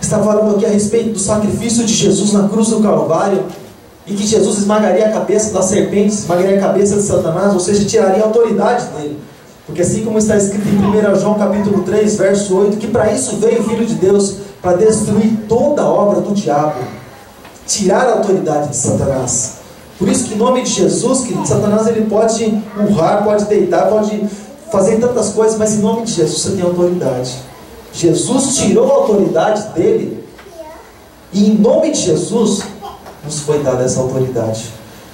está falando aqui a respeito do sacrifício de Jesus na cruz do Calvário, e que Jesus esmagaria a cabeça da serpente, esmagaria a cabeça de Satanás, ou seja, tiraria a autoridade dele. Porque assim como está escrito em 1 João capítulo 3, verso 8, que para isso veio o Filho de Deus, para destruir toda a obra do diabo, tirar a autoridade de Satanás. Por isso que em nome de Jesus, que Satanás ele pode empurrar, pode deitar, pode fazer tantas coisas, mas em nome de Jesus você tem autoridade. Jesus tirou a autoridade dele, e em nome de Jesus nos foi dada essa autoridade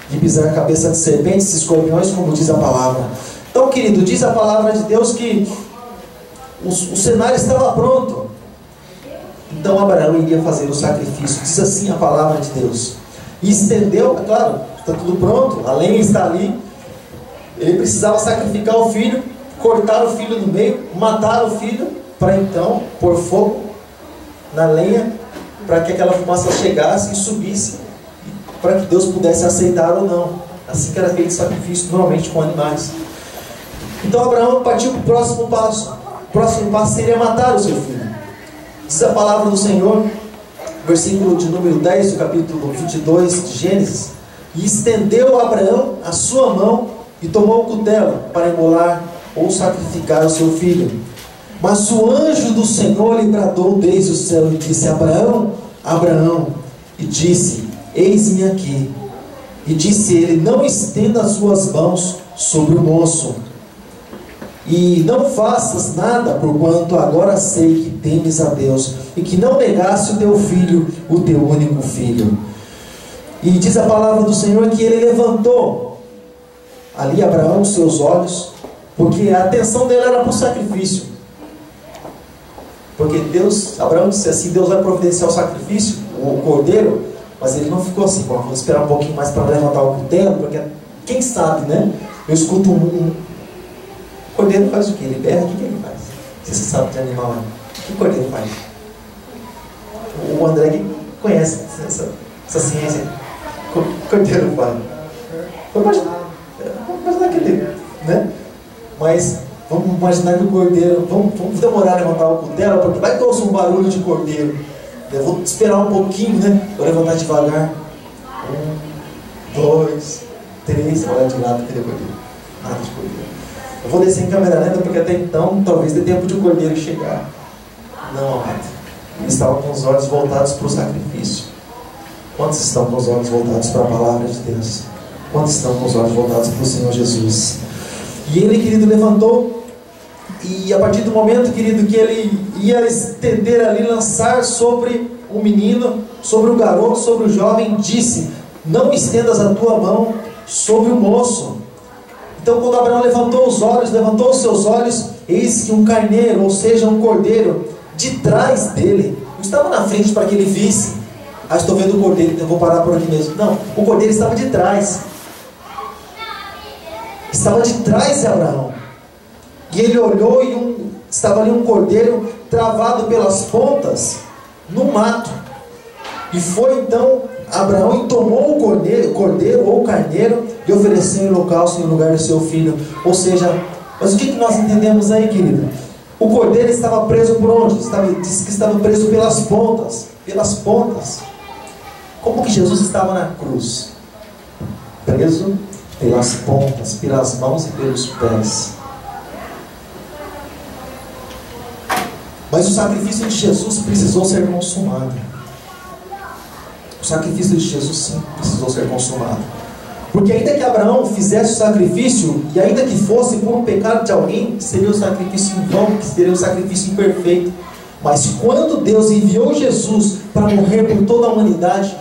de pisar a cabeça de serpentes e escorpiões, como diz a palavra. Então, querido, diz a palavra de Deus que o cenário estava pronto. Então Abraão iria fazer o sacrifício. Diz assim a palavra de Deus. E estendeu, é claro, está tudo pronto, a lenha está ali. Ele precisava sacrificar o filho, cortar o filho no meio, matar o filho, para então pôr fogo na lenha, para que aquela fumaça chegasse e subisse, para que Deus pudesse aceitar ou não. Assim que era feito sacrifício, normalmente com animais. Então Abraão partiu para o próximo passo. O próximo passo seria matar o seu filho. Diz a palavra do Senhor, versículo de número 10 do capítulo 22 de Gênesis: e estendeu Abraão a sua mão e tomou o cutelo para imolar ou sacrificar o seu filho. Mas o anjo do Senhor lhe bradou desde o céu e disse: Abraão, Abraão. E disse: eis-me aqui. E disse ele: não estenda as suas mãos sobre o moço, e não faças nada, porquanto agora sei que temes a Deus, e que não negaste o teu filho, o teu único filho. E diz a palavra do Senhor que ele levantou ali Abraão os seus olhos, porque a atenção dele era para o sacrifício. Porque Abraão disse assim, Deus vai providenciar o sacrifício, o cordeiro, mas ele não ficou assim, vou esperar um pouquinho mais para levantar o cutelo, porque quem sabe, né? Eu escuto o cordeiro faz o quê? Ele berra, o que ele faz? Se você sabe de animal, o que o cordeiro faz? O André que conhece essa ciência, o cordeiro faz. Vamos imaginar aquele, né? Mas vamos imaginar que o cordeiro, vamos demorar a levantar o cutelo, porque vai que ouça um barulho de cordeiro. Eu vou esperar um pouquinho, né? Vou levantar devagar. 1, 2, 3, olha de lado, cadê o cordeiro? Nada de cordeiro. Eu vou descer em câmera lenta, porque até então talvez dê tempo de o cordeiro chegar. Não, amado. Eles estavam com os olhos voltados para o sacrifício. Quantos estão com os olhos voltados para a palavra de Deus? Quantos estão com os olhos voltados para o Senhor Jesus? E ele, querido, levantou. E a partir do momento, querido, que ele ia estender ali, lançar sobre o menino, sobre o garoto, sobre o jovem, disse: não estendas a tua mão sobre o moço. Então, quando Abraão levantou os seus olhos, eis que um carneiro, ou seja, um cordeiro, de trás dele, não estava na frente para que ele visse. Ah, estou vendo o cordeiro, então vou parar por aqui mesmo. Não, o cordeiro estava de trás. Estava de trás de Abraão. E ele olhou e estava ali um cordeiro travado pelas pontas no mato. E foi então Abraão e tomou o cordeiro ou carneiro e ofereceu em holocausto em lugar do seu filho. Ou seja, mas o que nós entendemos aí, querido? O cordeiro estava preso por onde? Diz que estava preso pelas pontas. Pelas pontas. Como que Jesus estava na cruz? Preso pelas pontas, pelas mãos e pelos pés. Mas o sacrifício de Jesus precisou ser consumado. O sacrifício de Jesus sim precisou ser consumado. Porque ainda que Abraão fizesse o sacrifício, e ainda que fosse por um pecado de alguém, seria o sacrifício em vão, que seria o sacrifício imperfeito. Mas quando Deus enviou Jesus para morrer por toda a humanidade,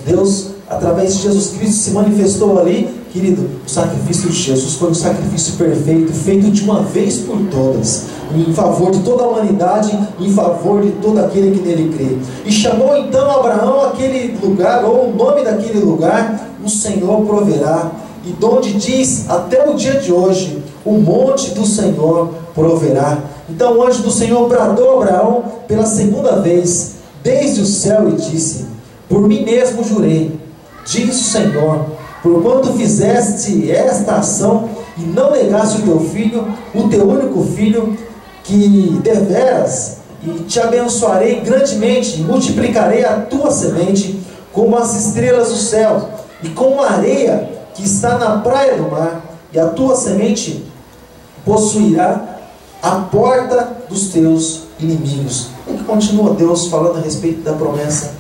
Deus, através de Jesus Cristo, se manifestou ali. Querido, o sacrifício de Jesus foi um sacrifício perfeito, feito de uma vez por todas, em favor de toda a humanidade, em favor de todo aquele que nele crê. E chamou então Abraão aquele lugar, ou o nome daquele lugar, o Senhor proverá. E donde diz, até o dia de hoje, o monte do Senhor proverá. Então o anjo do Senhor bradou a Abraão pela segunda vez, desde o céu, e disse: por mim mesmo jurei, diz o Senhor, porquanto fizeste esta ação e não negaste o teu filho, o teu único filho, que deveras, e te abençoarei grandemente, e multiplicarei a tua semente como as estrelas do céu, e como a areia que está na praia do mar, e a tua semente possuirá a porta dos teus inimigos. E continua Deus falando a respeito da promessa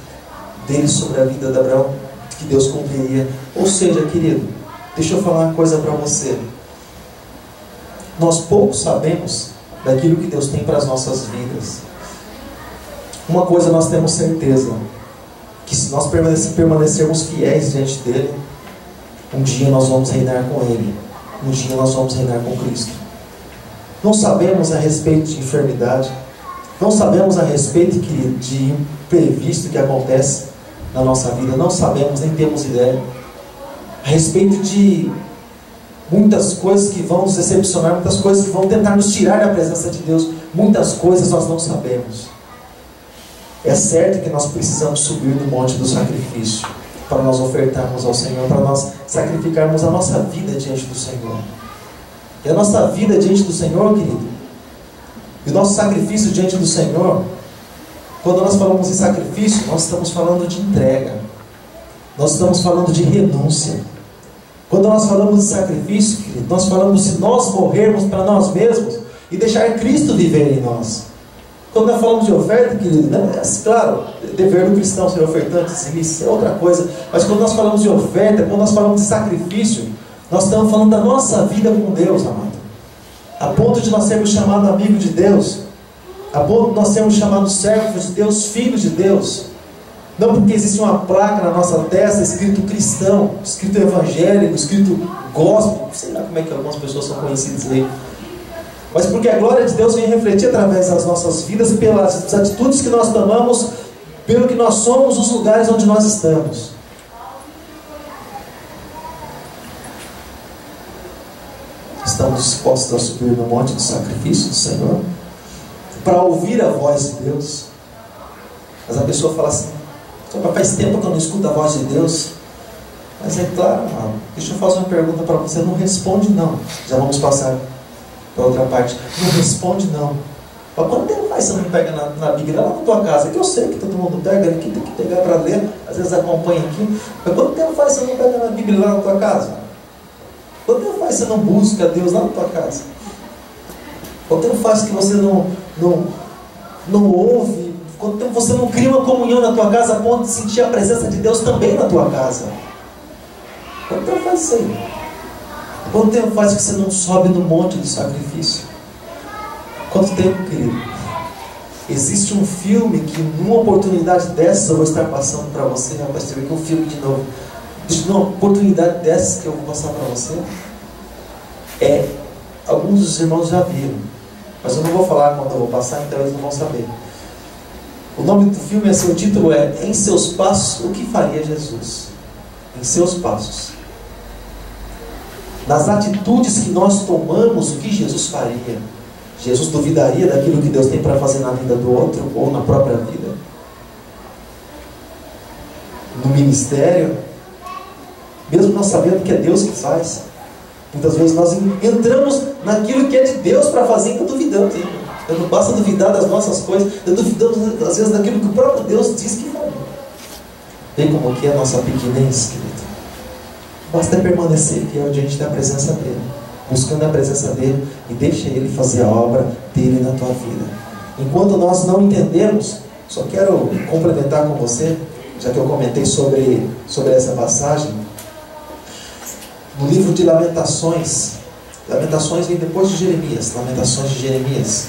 dele sobre a vida de Abraão, que Deus cumpriria. Ou seja, querido, deixa eu falar uma coisa para você. Nós pouco sabemos daquilo que Deus tem para as nossas vidas. Uma coisa nós temos certeza, que se nós permanecermos fiéis diante dele, um dia nós vamos reinar com ele. Um dia nós vamos reinar com Cristo. Não sabemos a respeito de enfermidade, não sabemos a respeito de imprevisto que acontece na nossa vida, não sabemos, nem temos ideia a respeito de muitas coisas que vão nos decepcionar, muitas coisas que vão tentar nos tirar da presença de Deus. Muitas coisas nós não sabemos. É certo que nós precisamos subir do monte do sacrifício para nós ofertarmos ao Senhor, para nós sacrificarmos a nossa vida diante do Senhor. E a nossa vida diante do Senhor, querido, e o nosso sacrifício diante do Senhor, quando nós falamos em sacrifício, nós estamos falando de entrega, nós estamos falando de renúncia. Quando nós falamos de sacrifício, querido, nós falamos de nós morrermos para nós mesmos e deixar Cristo viver em nós. Quando nós falamos de oferta, querido, né, é claro, dever do cristão ser ofertante, isso é outra coisa. Mas quando nós falamos de oferta, quando nós falamos de sacrifício, nós estamos falando da nossa vida com Deus, amado. A ponto de nós sermos chamados amigos de Deus, a ponto de nós sermos chamados servos de Deus, filhos de Deus. Não porque existe uma placa na nossa testa escrito cristão, escrito evangélico, escrito gospel, sei lá como é que algumas pessoas são conhecidas aí. mas porque a glória de Deus vem refletir através das nossas vidas e pelas atitudes que nós tomamos, pelo que nós somos, os lugares onde nós estamos. Estamos dispostos a subir no monte do sacrifício do Senhor para ouvir a voz de Deus. Mas a pessoa fala assim: faz tempo que eu não escuto a voz de Deus. Mas é claro, irmão, deixa eu fazer uma pergunta para você. Não responde não. Já vamos passar para outra parte. Não responde não. Mas quanto tempo faz você não pega na Bíblia lá na tua casa? Que eu sei que todo mundo pega, aqui tem que pegar para ler, às vezes acompanha aqui. Mas quanto tempo faz você não pega na Bíblia lá na tua casa? Quanto tempo faz você não busca Deus lá na tua casa? Quanto tempo faz que você não ouve? Quanto tempo você não cria uma comunhão na tua casa a ponto de sentir a presença de Deus também na tua casa? Quanto tempo faz isso aí? Quanto tempo faz que você não sobe no monte do sacrifício? Quanto tempo, querido? Existe um filme que numa oportunidade dessa eu vou estar passando para você, né, pastor? Que um filme de novo. Numa oportunidade dessa que eu vou passar para você, alguns dos irmãos já viram, mas eu não vou falar quando eu vou passar, então eles não vão saber. O nome do filme, o título é Em Seus Passos, o que faria Jesus? Em seus passos. Nas atitudes que nós tomamos, o que Jesus faria? Jesus duvidaria daquilo que Deus tem para fazer na vida do outro ou na própria vida? No ministério, mesmo nós sabendo que é Deus que faz, muitas vezes nós entramos naquilo que é de Deus para fazer, ainda duvidando. Eu não basta duvidar das nossas coisas, eu duvidando às vezes daquilo que o próprio Deus diz que faria. Vê como que é a nossa pequenez, querido. Basta permanecer fiel diante da presença dEle, buscando a presença dEle, e deixa Ele fazer a obra dEle na tua vida. Enquanto nós não entendemos, só quero complementar com você, já que eu comentei sobre essa passagem, no livro de Lamentações. Lamentações vem depois de Jeremias. Lamentações de Jeremias.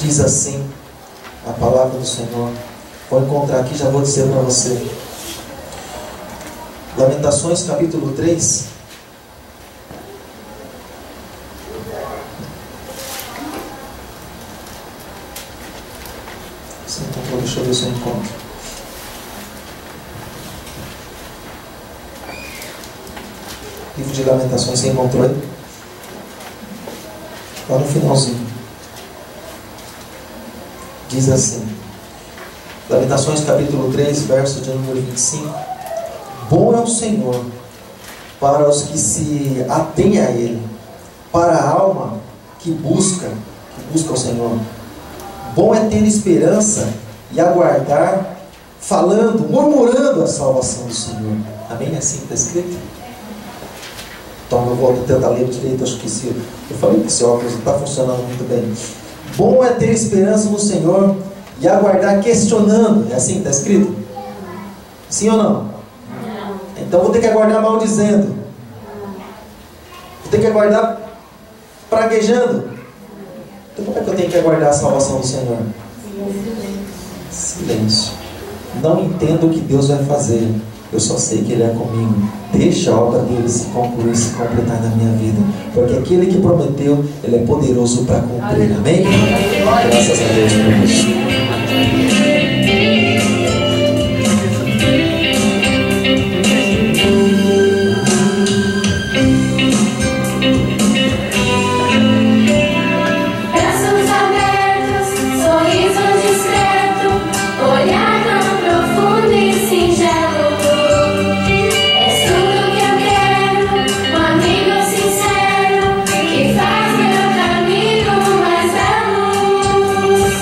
Diz assim a palavra do Senhor. Vou encontrar aqui, já vou dizer para você. Lamentações capítulo 3. Você encontrou? Deixa eu ver se eu encontro. Livro de Lamentações, você encontrou aí? Lá no finalzinho. Diz assim. Lamentações capítulo 3, verso de número 25. Bom é o Senhor para os que se atêm a Ele, para a alma que busca o Senhor. Bom é ter esperança e aguardar, falando, murmurando a salvação do Senhor. Amém? É assim que está escrito? Então eu vou tentar ler direito, acho que eu falei que esse óculos não está funcionando muito bem. Bom é ter esperança no Senhor e aguardar questionando. É assim que está escrito? Sim ou não? Não. Então vou ter que aguardar maldizendo. Vou ter que aguardar praguejando. Então como é que eu tenho que aguardar a salvação do Senhor? Silêncio. Não entendo o que Deus vai fazer. Eu só sei que Ele é comigo. Deixa a obra dele se concluir, se completar na minha vida. Porque aquele que prometeu, Ele é poderoso para cumprir. Amém? Graças a Deus por isso. Sincero, que faz meu caminho mais à luz.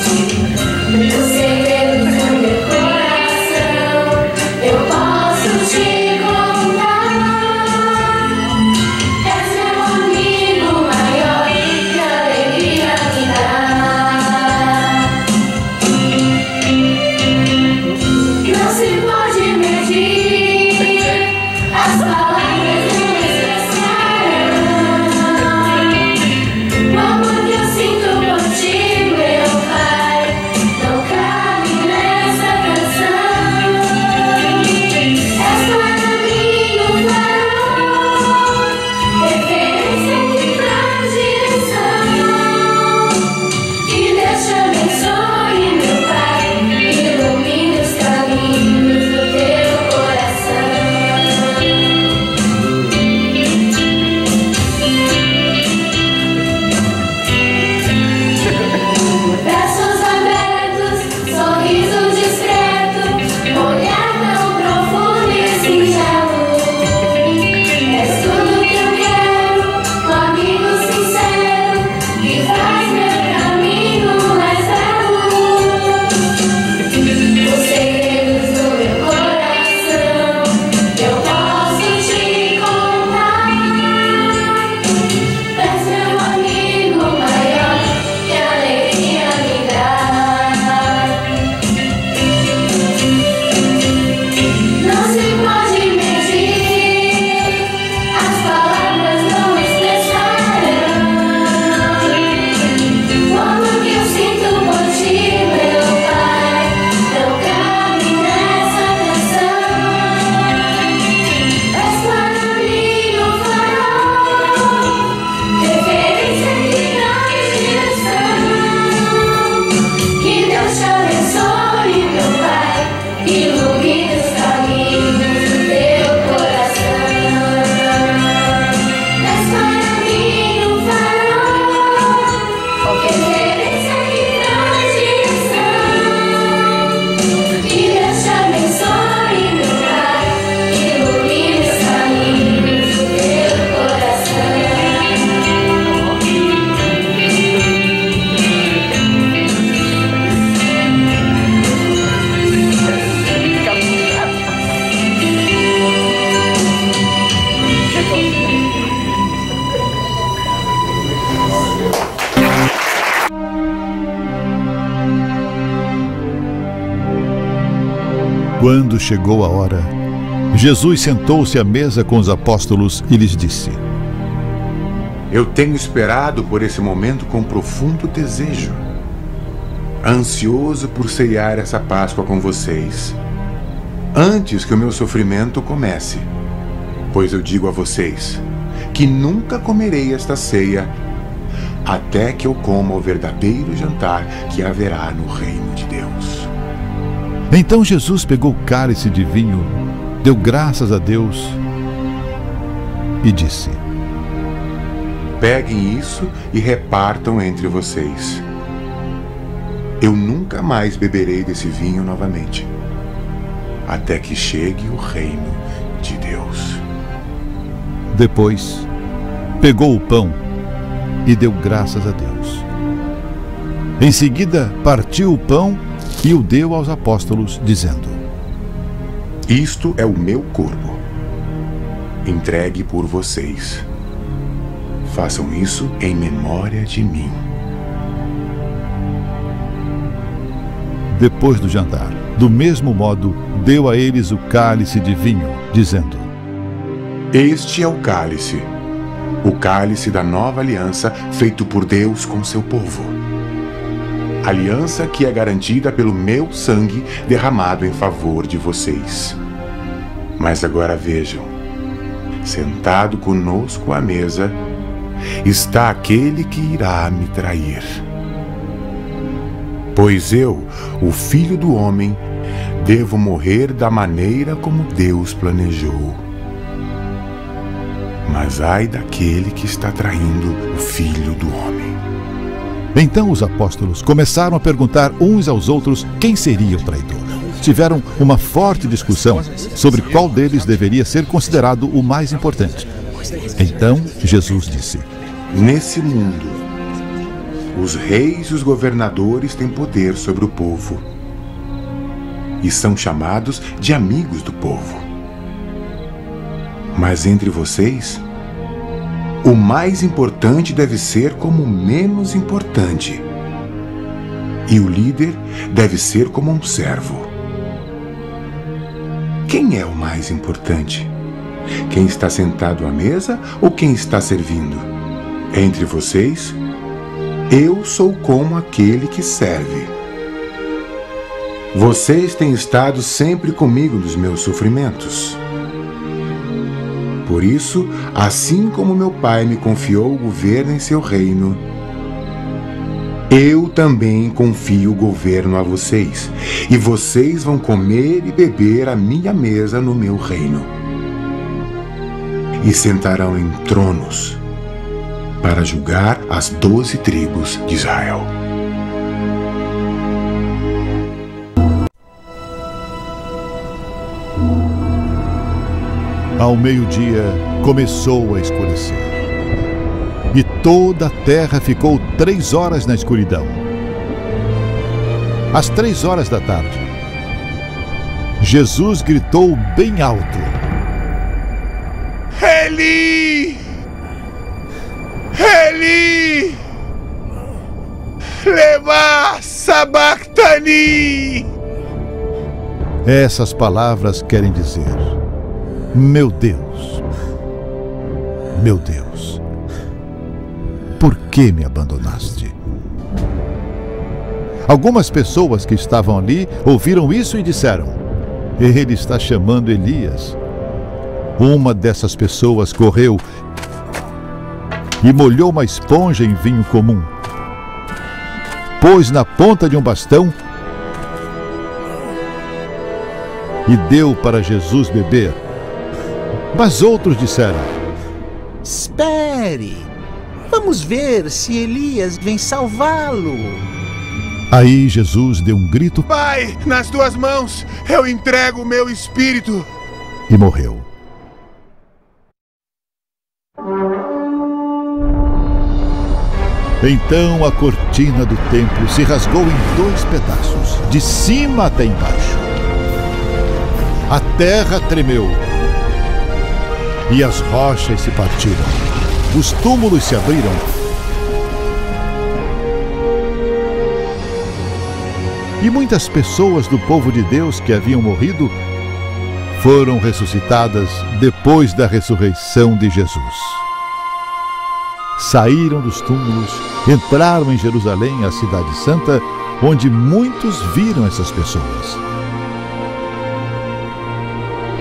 Quando chegou a hora, Jesus sentou-se à mesa com os apóstolos e lhes disse: Eu tenho esperado por esse momento com profundo desejo, ansioso por ceiar essa Páscoa com vocês, antes que o meu sofrimento comece. Pois eu digo a vocês que nunca comerei esta ceia até que eu coma o verdadeiro jantar que haverá no reino de Deus. Então Jesus pegou o cálice de vinho, deu graças a Deus e disse: Peguem isso e repartam entre vocês. Eu nunca mais beberei desse vinho novamente, até que chegue o reino de Deus. Depois, pegou o pão e deu graças a Deus. Em seguida, partiu o pão e o deu aos apóstolos, dizendo: Isto é o meu corpo, entregue por vocês. Façam isso em memória de mim. Depois do jantar, do mesmo modo, deu a eles o cálice de vinho, dizendo: Este é o cálice da nova aliança feito por Deus com seu povo. Aliança que é garantida pelo meu sangue derramado em favor de vocês. Mas agora vejam, sentado conosco à mesa, está aquele que irá me trair. Pois eu, o Filho do Homem, devo morrer da maneira como Deus planejou. Mas ai daquele que está traindo o Filho do Homem. Então os apóstolos começaram a perguntar uns aos outros quem seria o traidor. Tiveram uma forte discussão sobre qual deles deveria ser considerado o mais importante. Então Jesus disse: Nesse mundo, os reis e os governadores têm poder sobre o povo e são chamados de amigos do povo. Mas entre vocês, o mais importante deve ser como o menos importante, e o líder deve ser como um servo. Quem é o mais importante? Quem está sentado à mesa ou quem está servindo? Entre vocês, eu sou como aquele que serve. Vocês têm estado sempre comigo nos meus sofrimentos. Por isso, assim como meu Pai me confiou o governo em seu reino, eu também confio o governo a vocês, e vocês vão comer e beber à minha mesa no meu reino. E sentarão em tronos para julgar as 12 tribos de Israel. Ao meio-dia começou a escurecer, e toda a terra ficou 3 horas na escuridão. Às 3 horas da tarde, Jesus gritou bem alto: Eli! Eli! Lema sabachthani! Essas palavras querem dizer: Meu Deus, por que me abandonaste? Algumas pessoas que estavam ali ouviram isso e disseram: Ele está chamando Elias. Uma dessas pessoas correu e molhou uma esponja em vinho comum, pôs na ponta de um bastão e deu para Jesus beber. Mas outros disseram: Espere! Vamos ver se Elias vem salvá-lo. Aí Jesus deu um grito: Pai, nas tuas mãos eu entrego o meu espírito. E morreu. Então a cortina do templo se rasgou em 2 pedaços, de cima até embaixo. A terra tremeu e as rochas se partiram. Os túmulos se abriram e muitas pessoas do povo de Deus que haviam morrido foram ressuscitadas depois da ressurreição de Jesus. Saíram dos túmulos, entraram em Jerusalém, a cidade santa, onde muitos viram essas pessoas.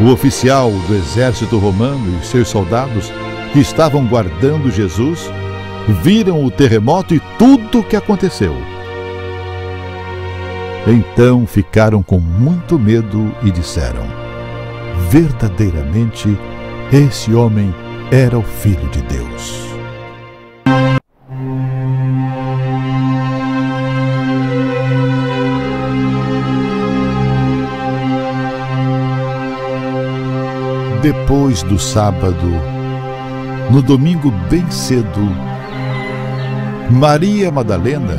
O oficial do exército romano e seus soldados, que estavam guardando Jesus, viram o terremoto e tudo o que aconteceu. Então ficaram com muito medo e disseram: verdadeiramente, esse homem era o Filho de Deus. Depois do sábado, no domingo bem cedo, Maria Madalena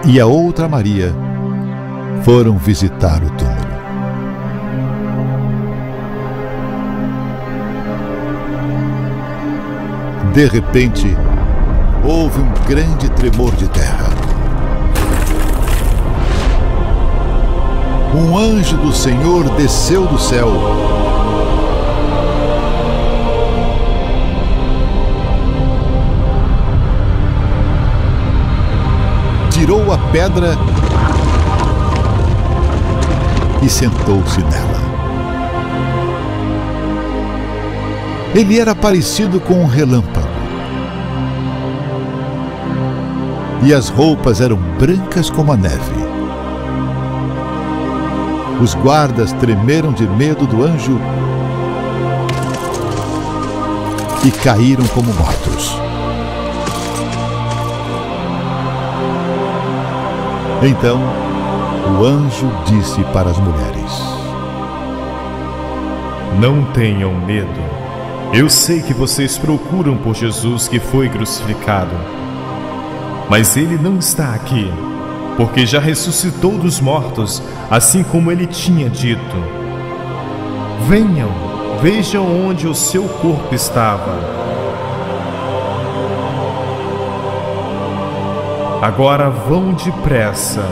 e a outra Maria foram visitar o túmulo. De repente, houve um grande tremor de terra. Um anjo do Senhor desceu do céu. Tirou a pedra e sentou-se nela. Ele era parecido com um relâmpago, e as roupas eram brancas como a neve. Os guardas tremeram de medo do anjo e caíram como mortos. Então, o anjo disse para as mulheres: não tenham medo. Eu sei que vocês procuram por Jesus que foi crucificado. Mas ele não está aqui, porque já ressuscitou dos mortos, assim como ele tinha dito. Venham, vejam onde o seu corpo estava. Agora vão depressa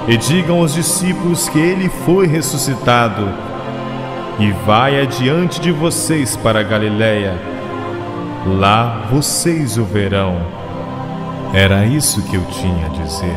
e digam aos discípulos que ele foi ressuscitado e vai adiante de vocês para a Galiléia. Lá vocês o verão. Era isso que eu tinha a dizer.